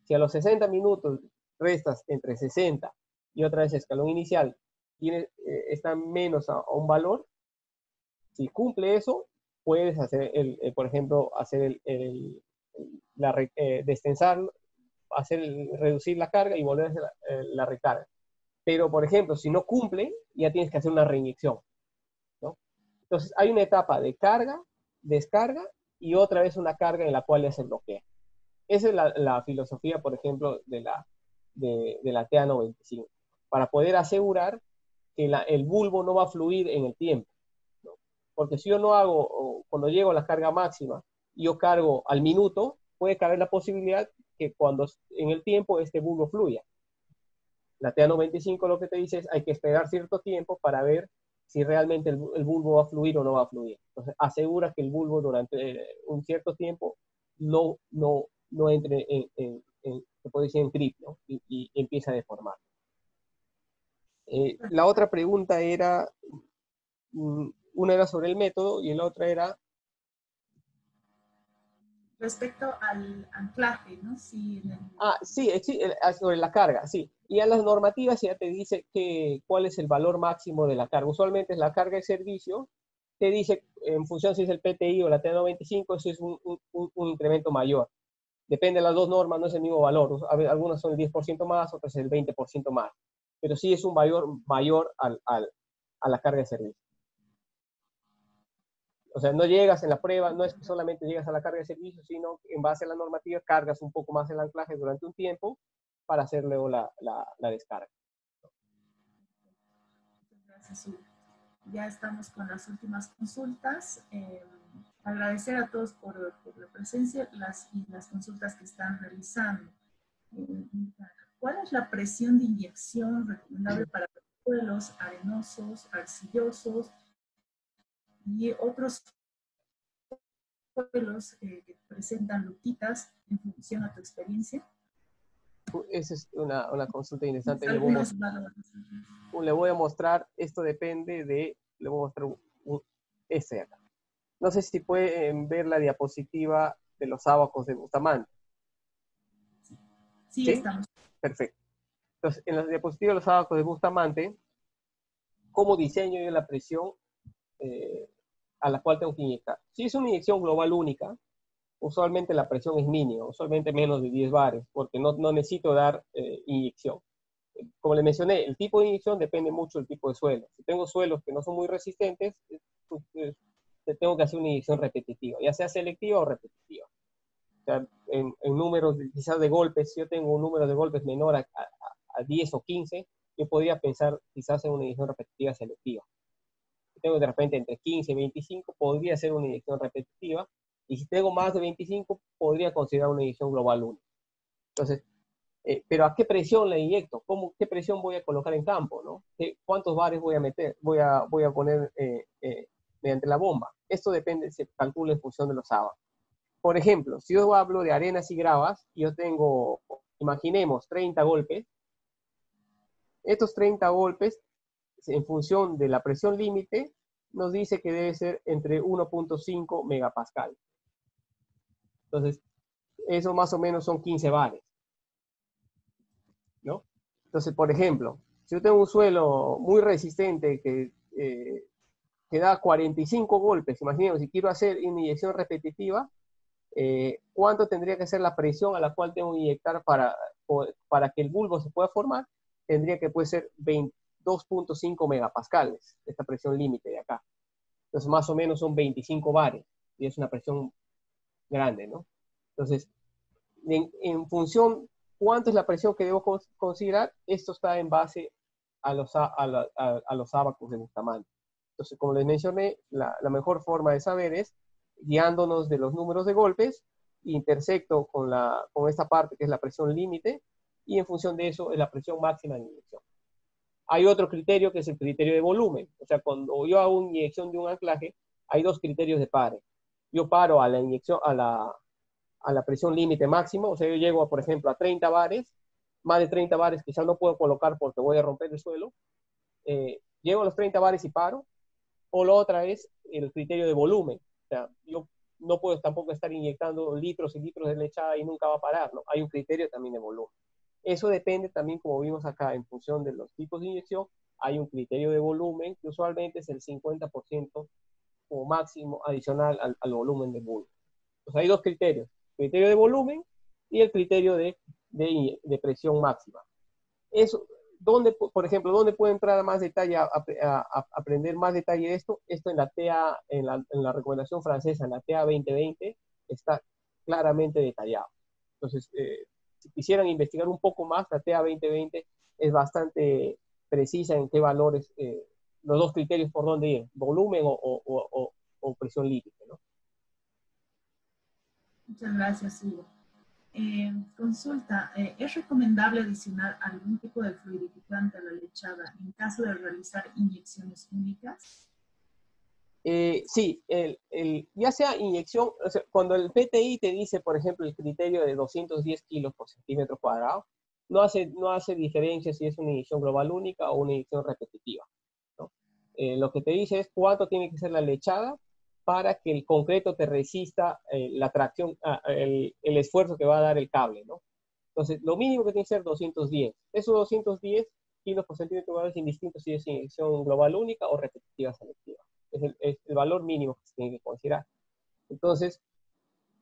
Si a los 60 minutos restas entre 60 y otra vez escalón inicial, está menos a un valor, si cumple eso, puedes hacer, por ejemplo, hacer destensar, reducir la carga y volver a hacer la recarga. Pero, por ejemplo, si no cumple, ya tienes que hacer una reinyección, ¿no? Entonces, hay una etapa de carga, descarga, y otra vez una carga en la cual ya se bloquea. Esa es la filosofía, por ejemplo, de la TA95, para poder asegurar que el bulbo no va a fluir en el tiempo, ¿no? Porque si yo no hago, cuando llego a la carga máxima, yo cargo al minuto, puede caber la posibilidad que cuando en el tiempo este bulbo fluya. La TA95 lo que te dice es hay que esperar cierto tiempo para ver si realmente el bulbo va a fluir o no va a fluir. Entonces, asegura que el bulbo durante un cierto tiempo no entre se puede decir en creep, ¿no? Y empieza a deformar. La otra pregunta era, una era sobre el método y la otra era respecto al anclaje, ¿no? Sí, Sí, sobre la carga, sí. Y a las normativas ya te dice cuál es el valor máximo de la carga. Usualmente es la carga de servicio, te dice en función si es el PTI o la T95, si es un incremento mayor. Depende de las dos normas, no es el mismo valor. Algunas son el 10% más, otras el 20% más. Pero sí es un valor mayor a la carga de servicio. O sea, no llegas en la prueba, no es que solamente llegas a la carga de servicio, sino que en base a la normativa cargas un poco más el anclaje durante un tiempo para hacer luego la descarga. Gracias, Hugo. Ya estamos con las últimas consultas. Agradecer a todos por la presencia y las consultas que están realizando. ¿Cuál es la presión de inyección recomendable para los suelos arenosos, arcillosos y otros suelos que presentan lutitas en función a tu experiencia? Esa es una consulta interesante. Le Algunos voy a mostrar, esto depende de, le voy a mostrar este de acá. No sé si pueden ver la diapositiva de los ábacos de Bustamante. Sí, estamos. Perfecto. Entonces, en la diapositiva de los ábacos de Bustamante, ¿cómo diseño yo la presión a la cual tengo que inyectar? Si es una inyección global única, usualmente la presión es mínima, usualmente menos de 10 bares, porque no necesito dar inyección. Como le mencioné, el tipo de inyección depende mucho del tipo de suelo. Si tengo suelos que no son muy resistentes, pues, tengo que hacer una inyección repetitiva, ya sea selectiva o repetitiva. O sea, en números quizás de golpes, si yo tengo un número de golpes menor a 10 o 15, yo podría pensar quizás en una inyección repetitiva selectiva. Si tengo de repente entre 15 y 25, podría ser una inyección repetitiva, y si tengo más de 25, podría considerar una inyección global única. Entonces, pero ¿a qué presión la inyecto? ¿Qué presión voy a colocar en campo? ¿No? ¿Cuántos bares voy a meter? Voy a poner mediante la bomba. Esto depende, se calcula en función de los sábados. Por ejemplo, si yo hablo de arenas y gravas, yo tengo, imaginemos, 30 golpes. Estos 30 golpes, en función de la presión límite, nos dice que debe ser entre 1.5 megapascal. Entonces, eso más o menos son 15 bares, ¿no? Entonces, por ejemplo, si yo tengo un suelo muy resistente que da 45 golpes, imaginemos, si quiero hacer una inyección repetitiva, ¿cuánto tendría que ser la presión a la cual tengo que inyectar para que el bulbo se pueda formar? Tendría que puede ser 22.5 megapascales, esta presión límite de acá. Entonces, más o menos son 25 bares, y es una presión grande, ¿no? Entonces, en función, ¿cuánto es la presión que debo considerar? Esto está en base a los ábacos de Bustamante. Entonces, como les mencioné, la mejor forma de saber es guiándonos de los números de golpes, intersecto con esta parte que es la presión límite, y en función de eso es la presión máxima de inyección. Hay otro criterio que es el criterio de volumen. O sea, cuando yo hago una inyección de un anclaje, hay dos criterios de pare. Yo paro a la inyección, a la presión límite máximo, o sea, yo llego, por ejemplo, a 30 bares, más de 30 bares quizás no puedo colocar porque voy a romper el suelo, llego a los 30 bares y paro, o la otra es el criterio de volumen. O sea, yo no puedo tampoco estar inyectando litros y litros de lechada y nunca va a parar, ¿no? Hay un criterio también de volumen. Eso depende también, como vimos acá, en función de los tipos de inyección, hay un criterio de volumen que usualmente es el 50% como máximo adicional al volumen del bulbo. Entonces hay dos criterios, el criterio de volumen y el criterio de presión máxima. Eso, por ejemplo, ¿dónde puede entrar a más detalle, a aprender más detalle de esto? Esto en la recomendación francesa, en la TA 2020, está claramente detallado. Entonces, si quisieran investigar un poco más, la TA 2020 es bastante precisa en qué valores, los dos criterios por dónde ir, volumen o presión límite, ¿no? Muchas gracias, Hugo. Consulta, ¿es recomendable adicionar algún tipo de fluidificante a la lechada en caso de realizar inyecciones únicas? Sí, ya sea inyección, o sea, cuando el PTI te dice, por ejemplo, el criterio de 210 kilos por centímetro cuadrado, no hace diferencia si es una inyección global única o una inyección repetitiva, ¿no? Lo que te dice es cuánto tiene que ser la lechada para que el concreto te resista la tracción, el esfuerzo que va a dar el cable, ¿no? Entonces, lo mínimo que tiene que ser 210. Esos 210 kilos por centímetro cuadrado es indistinto si es inyección global única o repetitiva selectiva. Es el valor mínimo que se tiene que considerar. Entonces,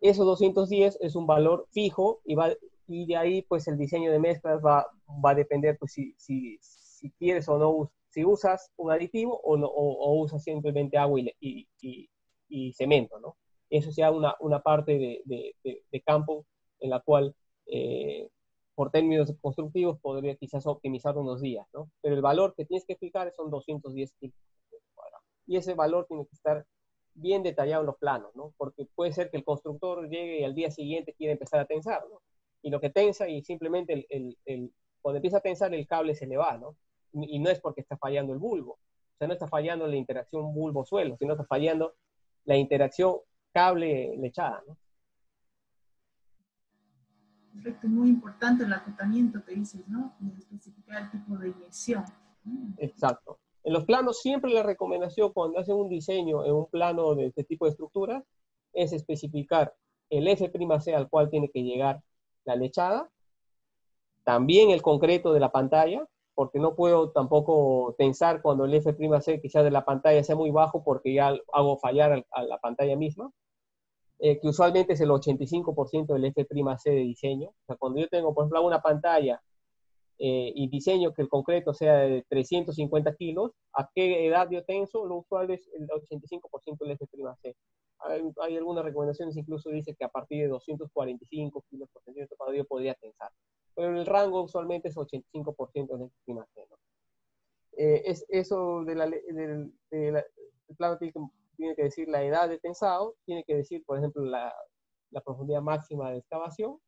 esos 210 es un valor fijo y de ahí pues el diseño de mezclas va a depender pues si quieres o no, si usas un aditivo o usas simplemente agua y cemento, ¿no? Eso sea una parte de campo en la cual por términos constructivos podría quizás optimizar unos días, ¿no? Pero el valor que tienes que fijar son 210 kilos. Y ese valor tiene que estar bien detallado en los planos, ¿no? Porque puede ser que el constructor llegue y al día siguiente quiera empezar a tensar, ¿no? Y lo que tensa y simplemente cuando empieza a tensar el cable se le va, ¿no? Y no es porque está fallando el bulbo. O sea, no está fallando la interacción bulbo-suelo, sino está fallando la interacción cable-lechada, ¿no? Perfecto, muy importante el acotamiento que dices, ¿no? De especificar el tipo de inyección. Exacto. En los planos siempre la recomendación cuando hacen un diseño en un plano de este tipo de estructuras es especificar el F'(C) al cual tiene que llegar la lechada, también el concreto de la pantalla, porque no puedo tampoco tensar cuando el F'(C) quizás de la pantalla sea muy bajo porque ya hago fallar a la pantalla misma, que usualmente es el 85% del F'(C) de diseño. O sea, cuando yo tengo, por ejemplo, una pantalla y diseño que el concreto sea de 350 kilos, ¿a qué edad yo tenso? Lo usual es el 85% del F'(C). Hay algunas recomendaciones, incluso dice que a partir de 245 kilos por centímetro cuadrado yo podría tensar. Pero el rango usualmente es 85% del F'(C), ¿no? Es eso del plano tiene que decir la edad de tensado, tiene que decir, por ejemplo, la profundidad máxima de excavación,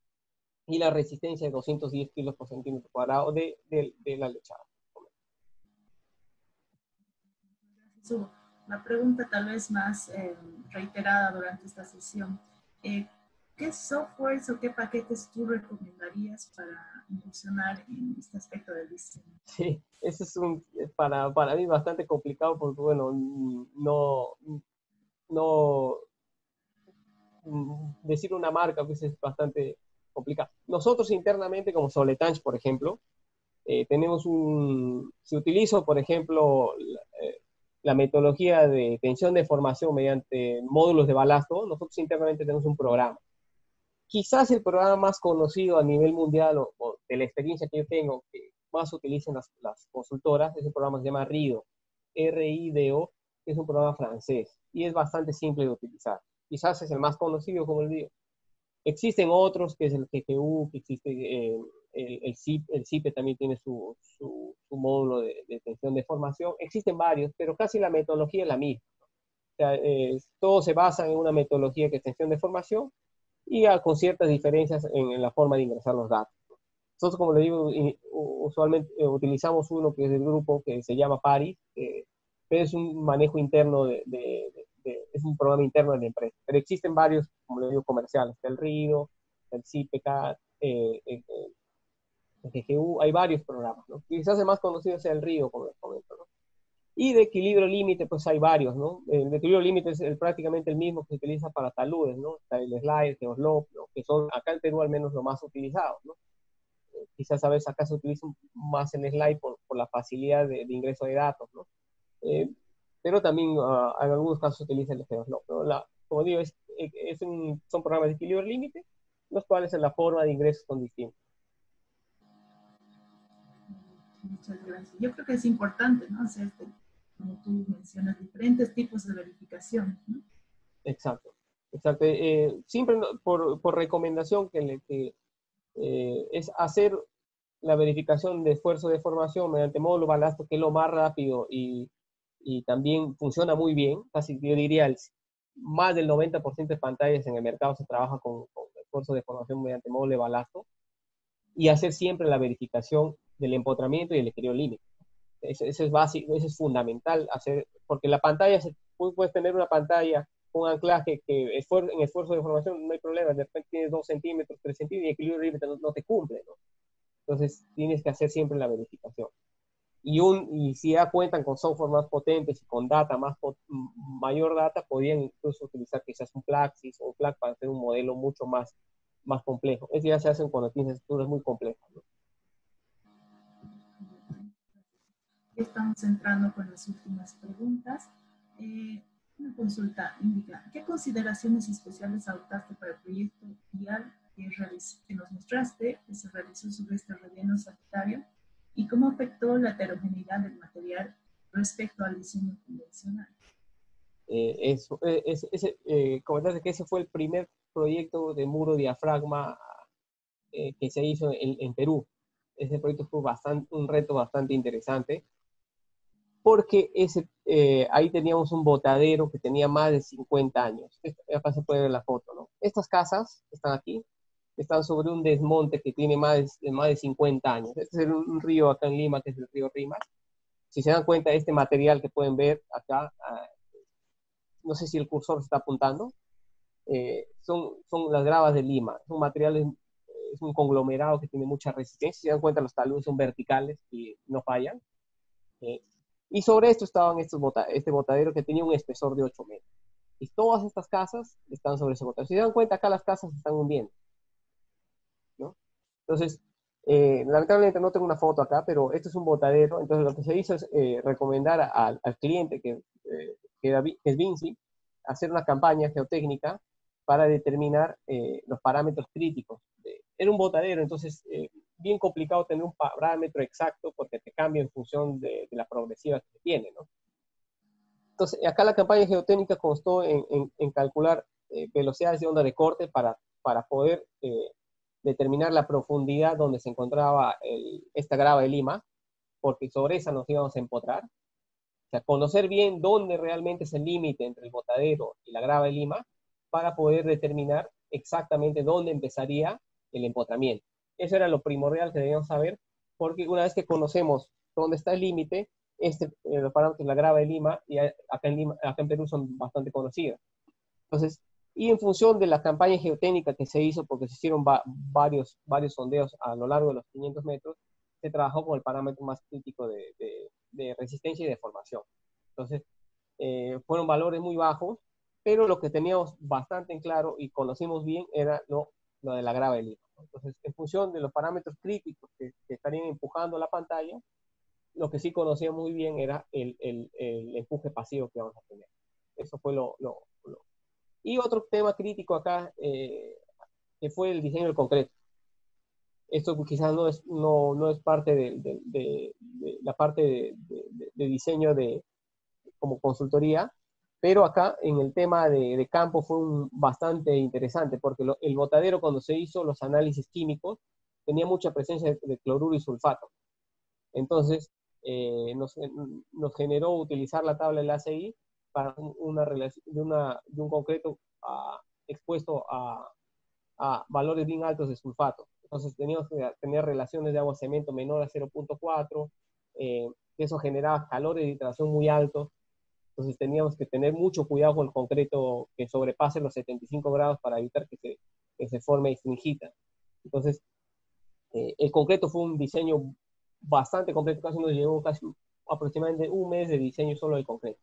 y la resistencia de 210 kilos por centímetro cuadrado de la lechada. La pregunta tal vez más reiterada durante esta sesión. ¿Qué softwares o qué paquetes tú recomendarías para incursionar en este aspecto del diseño? Sí, eso es para mí bastante complicado porque, bueno, no decir una marca pues es bastante complicado. Nosotros internamente, como Soletanche, por ejemplo, si utilizo, por ejemplo, la metodología de tensión de formación mediante módulos de balasto, nosotros internamente tenemos un programa. Quizás el programa más conocido a nivel mundial o de la experiencia que yo tengo, que más utilizan las consultoras, ese programa se llama RIDO, R-I-D-O, que es un programa francés y es bastante simple de utilizar. Quizás es el más conocido, como les digo. Existen otros, que es el GGU, que existe el CIPE también tiene su módulo de tensión de formación. Existen varios, pero casi la metodología es la misma. O sea, todo se basa en una metodología que es tensión de formación y con ciertas diferencias en la forma de ingresar los datos. Nosotros, como le digo, usualmente utilizamos uno que es del grupo que se llama PARI, pero es un manejo interno es un programa interno de la empresa. Pero existen varios, como le digo, comerciales, el RIDO, el CIPECAT, el GGU, hay varios programas, ¿no? Quizás el más conocido sea el RIDO, como les comento, ¿no? Y de equilibrio límite, pues hay varios, ¿no? El de equilibrio límite es prácticamente el mismo que se utiliza para taludes, ¿no? Está el slide, Geoslope, ¿no? Que son acá en Perú al menos los más utilizados, ¿no? Quizás a veces acá se utiliza más el slide por la facilidad de ingreso de datos, ¿no? Pero también en algunos casos se utiliza el Geoslope, ¿no? Como digo, son programas de equilibrio límite, los cuales en la forma de ingresos son distintos. Muchas gracias. Yo creo que es importante, ¿no? Hacer, como tú mencionas, diferentes tipos de verificación, ¿no? Exacto. Siempre por recomendación es hacer la verificación de esfuerzo de formación mediante módulo balasto, que es lo más rápido y también funciona muy bien. Casi yo diría más del 90% de pantallas en el mercado se trabaja con esfuerzo de formación mediante módulo de balasto, y hacer siempre la verificación del empotramiento y el equilibrio límite. Eso es básico, eso es fundamental hacer, porque la pantalla, puedes tener una pantalla, un anclaje que en esfuerzo de formación no hay problema, de repente tienes 2 centímetros, 3 centímetros y el equilibrio límite no te cumple, ¿no? Entonces tienes que hacer siempre la verificación. Y si ya cuentan con software más potentes y con data mayor data podían incluso utilizar quizás un Plaxis o un Plaque para hacer un modelo mucho más complejo. Eso ya se hace cuando tienes estructuras muy complejas, ¿no? Estamos entrando con las últimas preguntas. Una consulta indica, ¿qué consideraciones especiales adoptaste para el proyecto vial que nos mostraste, que se realizó sobre este relleno sanitario, y cómo afectó la heterogeneidad del material respecto al diseño convencional? Comentaste que ese fue el primer proyecto de muro diafragma que se hizo en Perú. Ese proyecto fue un reto bastante interesante, porque ahí teníamos un botadero que tenía más de 50 años. Acá se puede ver la foto, ¿no? Estas casas que están aquí, están sobre un desmonte que tiene más de 50 años. Este es un río acá en Lima, que es el río Rimas. Si se dan cuenta, este material que pueden ver acá, no sé si el cursor se está apuntando, son las gravas de Lima. Son materiales, es un conglomerado que tiene mucha resistencia. Si se dan cuenta, los taludes son verticales y no fallan. Y sobre esto estaban este botadero que tenía un espesor de 8 metros. Y todas estas casas están sobre ese botadero. Si se dan cuenta, acá las casas se están hundiendo, ¿no? Entonces, lamentablemente no tengo una foto acá, pero esto es un botadero. Entonces, lo que se hizo es recomendar al cliente, que es Vinci, hacer una campaña geotécnica para determinar los parámetros críticos. Era un botadero, entonces bien complicado tener un parámetro exacto porque te cambia en función de la progresiva que se tiene, ¿no? Entonces, acá la campaña geotécnica constó en calcular velocidades de onda de corte para poder determinar la profundidad donde se encontraba esta grava de Lima, porque sobre esa nos íbamos a empotrar. O sea, conocer bien dónde realmente es el límite entre el botadero y la grava de Lima para poder determinar exactamente dónde empezaría el empotramiento. Eso era lo primordial que debíamos saber, porque una vez que conocemos dónde está el límite, los parámetros de la grava de Lima, y acá en Perú son bastante conocidos. Entonces, y en función de la campaña geotécnica que se hizo, porque se hicieron varios sondeos a lo largo de los 500 metros, se trabajó con el parámetro más crítico de resistencia y deformación. Entonces, fueron valores muy bajos, pero lo que teníamos bastante en claro y conocimos bien era lo de la grava de Lima. Entonces, en función de los parámetros críticos que estarían empujando la pantalla, lo que sí conocíamos muy bien era el empuje pasivo que vamos a tener. Eso fue Y otro tema crítico acá, que fue el diseño del concreto. Esto quizás no es parte de la parte de diseño como consultoría, pero acá en el tema de campo fue bastante interesante, porque el botadero, cuando se hizo los análisis químicos, tenía mucha presencia de cloruro y sulfato. Entonces, nos generó utilizar la tabla del ACI para de un concreto expuesto a valores bien altos de sulfato. Entonces, teníamos que tener relaciones de agua-cemento menor a 0.4, eso generaba calores de hidratación muy altos. Entonces, teníamos que tener mucho cuidado con el concreto que sobrepase los 75 grados para evitar que se forme estringita. Entonces, el concreto fue un diseño bastante completo, casi nos llevó aproximadamente un mes de diseño solo del concreto.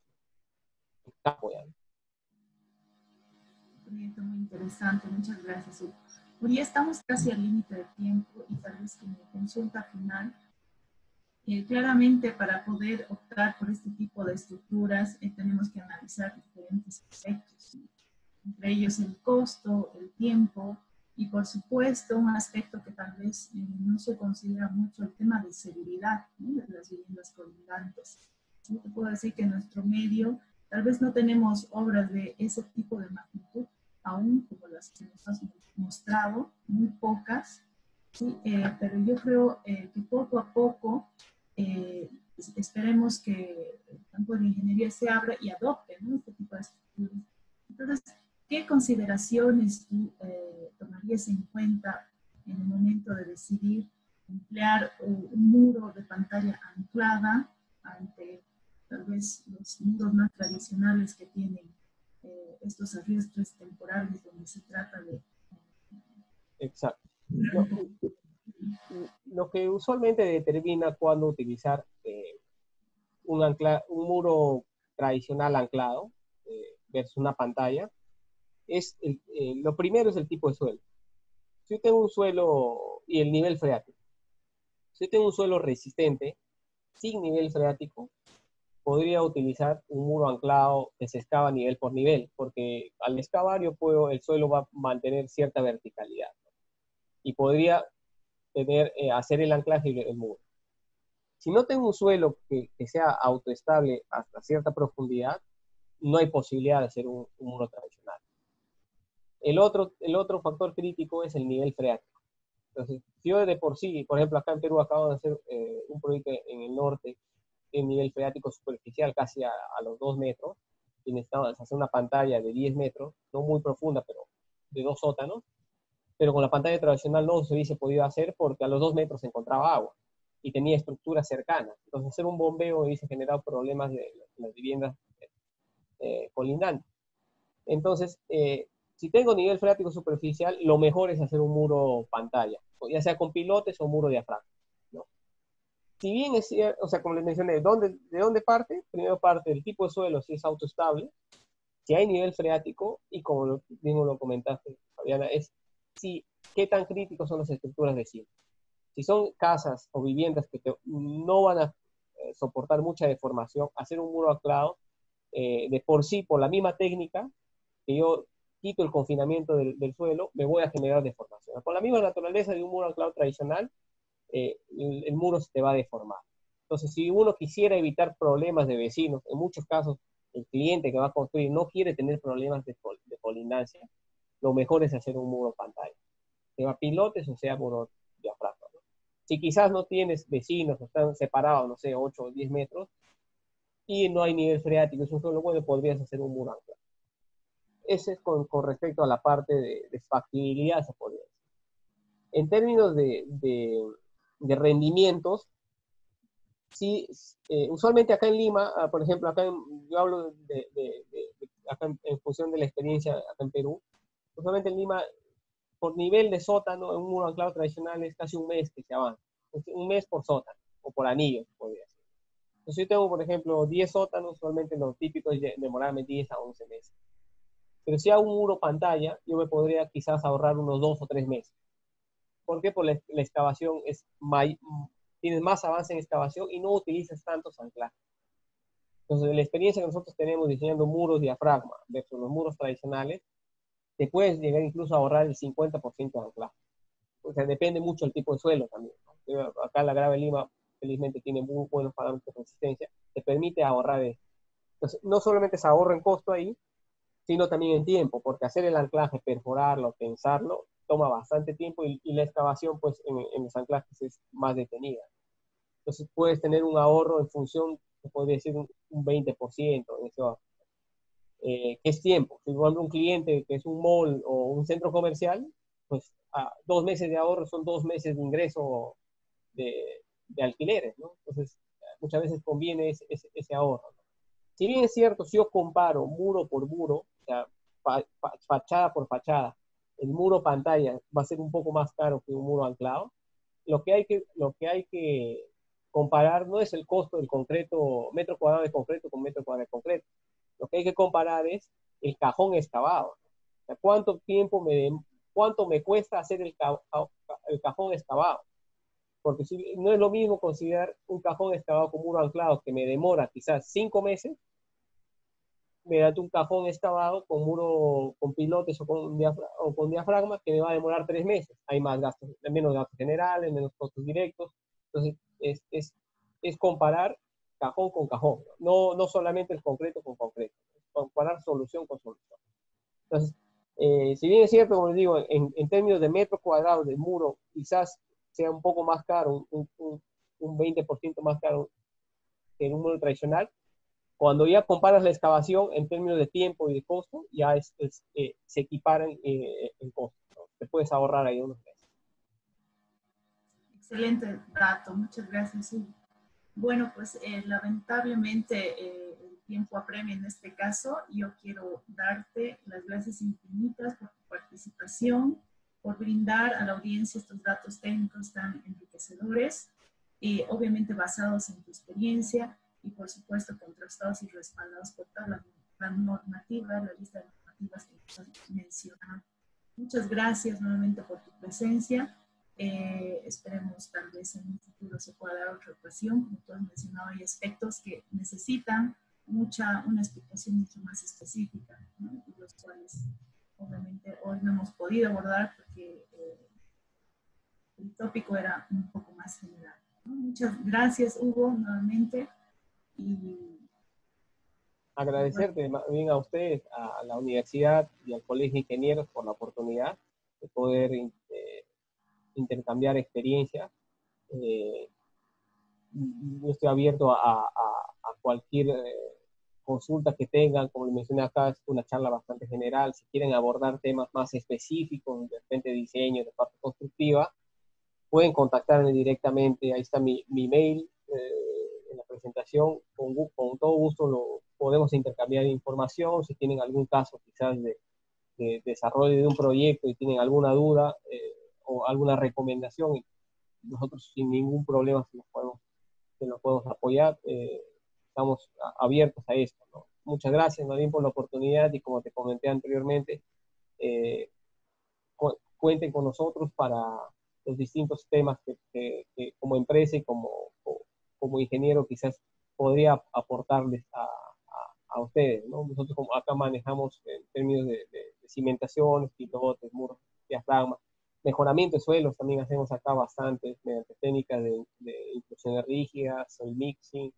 Proyecto muy interesante, muchas gracias, Hugo. Bueno, ya estamos casi al límite de tiempo y tal vez como consulta final, claramente para poder optar por este tipo de estructuras tenemos que analizar diferentes aspectos, entre ellos el costo, el tiempo y por supuesto un aspecto que tal vez no se considera mucho, el tema de seguridad, ¿no?, de las viviendas colindantes. Yo te puedo decir que en nuestro medio tal vez no tenemos obras de ese tipo de magnitud, aún como las que nos has mostrado, muy pocas, ¿sí? Pero yo creo que poco a poco esperemos que el campo de ingeniería se abra y adopte, ¿no?, este tipo de estructuras. Entonces, ¿qué consideraciones tú tomarías en cuenta en el momento de decidir emplear un muro de pantalla anclada ante tal vez los muros más tradicionales que tienen estos arrestres temporales donde se trata de... Exacto. Lo que usualmente determina cuándo utilizar un muro tradicional anclado, versus una pantalla, lo primero es el tipo de suelo. Si yo tengo un suelo y el nivel freático, si yo tengo un suelo resistente, sin nivel freático, podría utilizar un muro anclado que se excava nivel por nivel, porque al excavar el suelo va a mantener cierta verticalidad, ¿no? Y podría hacer el anclaje y el muro. Si no tengo un suelo que sea autoestable hasta cierta profundidad, no hay posibilidad de hacer un muro tradicional. El otro factor crítico es el nivel freático. Entonces, si yo de por sí, por ejemplo, acá en Perú acabo de hacer un proyecto en el norte, en nivel freático superficial, casi a los 2 metros, y necesitamos hacer una pantalla de 10 metros, no muy profunda, pero de 2 sótanos, pero con la pantalla tradicional no se hubiese podido hacer porque a los 2 metros se encontraba agua y tenía estructuras cercanas. Entonces, hacer un bombeo hubiese generado problemas de las viviendas colindantes. Entonces, si tengo nivel freático superficial, lo mejor es hacer un muro pantalla, ya sea con pilotes o muro diafragma, ¿no? Si bien es cierto, o sea, como les mencioné, ¿de dónde parte? Primero parte del tipo de suelo, si es autoestable, si hay nivel freático, y como mismo lo comentaste, Fabiana, es si, qué tan críticos son las estructuras de zinc. Si son casas o viviendas que no van a soportar mucha deformación, hacer un muro anclado, de por sí, por la misma técnica, que yo quito el confinamiento del suelo, me voy a generar deformación. Con la misma naturaleza de un muro anclado tradicional, el muro se te va a deformar. Entonces, si uno quisiera evitar problemas de vecinos, en muchos casos el cliente que va a construir no quiere tener problemas de colindancia, lo mejor es hacer un muro pantalla, sea pilotes o sea muro diafragma, ¿no? Si quizás no tienes vecinos, están separados, no sé, 8 o 10 metros, y no hay nivel freático, es un suelo bueno, podrías hacer un muro anclado. Ese es con respecto a la parte de factibilidad, se podría decir. En términos de rendimientos, sí, usualmente acá en Lima, por ejemplo, yo hablo acá en función de la experiencia acá en Perú, usualmente en Lima, por nivel de sótano, en un muro anclado tradicional es casi un mes que se avanza, un mes por sótano, o por anillo, podría ser. Entonces yo tengo, por ejemplo, 10 sótanos, usualmente lo típico es demorarme 10 a 11 meses. Pero si hago un muro pantalla, yo me podría quizás ahorrar unos 2 o 3 meses. ¿Por qué? Porque la excavación tienes más avance en excavación y no utilizas tantos anclajes. Entonces, la experiencia que nosotros tenemos diseñando muros diafragma versus los muros tradicionales, te puedes llegar incluso a ahorrar el 50% de anclaje. O sea, depende mucho del tipo de suelo también, ¿no? Acá la Grave Lima, felizmente, tiene muy buenos parámetros de resistencia, te permite ahorrar eso. Entonces, no solamente se ahorra en costo ahí, sino también en tiempo, porque hacer el anclaje, perforarlo, tensarlo, toma bastante tiempo y la excavación, pues, en los anclajes es más detenida. Entonces, puedes tener un ahorro en función, se podría decir, un 20% en eso, que es tiempo. Si por ejemplo un cliente que es un mall o un centro comercial, pues 2 meses de ahorro son 2 meses de ingreso de alquileres, ¿no? Entonces, muchas veces conviene ese ahorro, ¿no? Si bien es cierto, si yo comparo muro por muro, o sea, fachada por fachada, el muro pantalla va a ser un poco más caro que un muro anclado, lo que hay que comparar no es el costo del concreto, metro cuadrado de concreto con metro cuadrado de concreto. Lo que hay que comparar es el cajón excavado. O sea, cuánto me cuesta hacer el cajón excavado. Porque no es lo mismo considerar un cajón excavado con muro anclado que me demora quizás 5 meses, mediante un cajón excavado con muro, con pilotes o con diafragma que me va a demorar 3 meses. Hay más gastos, menos gastos generales, menos costos directos. Entonces, es comparar cajón con cajón, no solamente el concreto con concreto, comparar solución con solución. Entonces, si bien es cierto, como les digo, en términos de metro cuadrado de muro, quizás sea un poco más caro, un 20% más caro que en un muro tradicional, cuando ya comparas la excavación en términos de tiempo y de costo, ya se equiparan en costo, ¿no? Te puedes ahorrar ahí unos meses. Excelente dato, muchas gracias. Sí. Bueno, pues lamentablemente el tiempo apremia en este caso. Yo quiero darte las gracias infinitas por tu participación, por brindar a la audiencia estos datos técnicos tan enriquecedores, obviamente basados en tu experiencia y por supuesto contrastados y respaldados por todas las la normativa, la lista de normativas que estás mencionando. Muchas gracias nuevamente por tu presencia. Esperemos tal vez en un futuro se pueda dar otra ocasión. Como tú has mencionado, hay aspectos que necesitan una explicación mucho más específica, ¿no? Y los cuales obviamente hoy no hemos podido abordar porque el tópico era un poco más general, ¿no? Muchas gracias, Hugo, nuevamente. Y Agradecerte más bien a ustedes, a la universidad y al Colegio de Ingenieros por la oportunidad de poder intercambiar experiencias. Yo estoy abierto a cualquier consulta que tengan. Como les mencioné acá, es una charla bastante general. Si quieren abordar temas más específicos, de repente diseño, de parte constructiva, pueden contactarme directamente. Ahí está mi mail en la presentación. Con todo gusto lo podemos intercambiar información. Si tienen algún caso quizás de desarrollo de un proyecto y tienen alguna duda o alguna recomendación, nosotros sin ningún problema se los podemos apoyar. Estamos abiertos a esto, ¿no? Muchas gracias, Nadine, por la oportunidad, y como te comenté anteriormente, cuenten con nosotros para los distintos temas que como empresa y como ingeniero quizás podría aportarles a ustedes, ¿no? Nosotros como acá manejamos en términos de cimentaciones, pilotes, muros, diafragmas, mejoramiento de suelos también hacemos acá bastante mediante técnicas de inclusiones rígidas, soil mixing,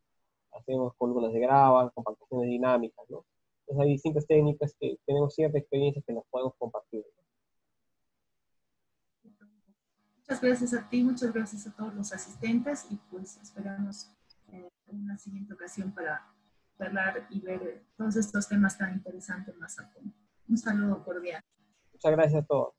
hacemos columnas de grava, compactaciones dinámicas, ¿no? Entonces hay distintas técnicas que tenemos cierta experiencia que las podemos compartir. muchas gracias a ti, muchas gracias a todos los asistentes y pues esperamos una siguiente ocasión para hablar y ver todos estos temas tan interesantes más a fondo. Un saludo cordial. Muchas gracias a todos.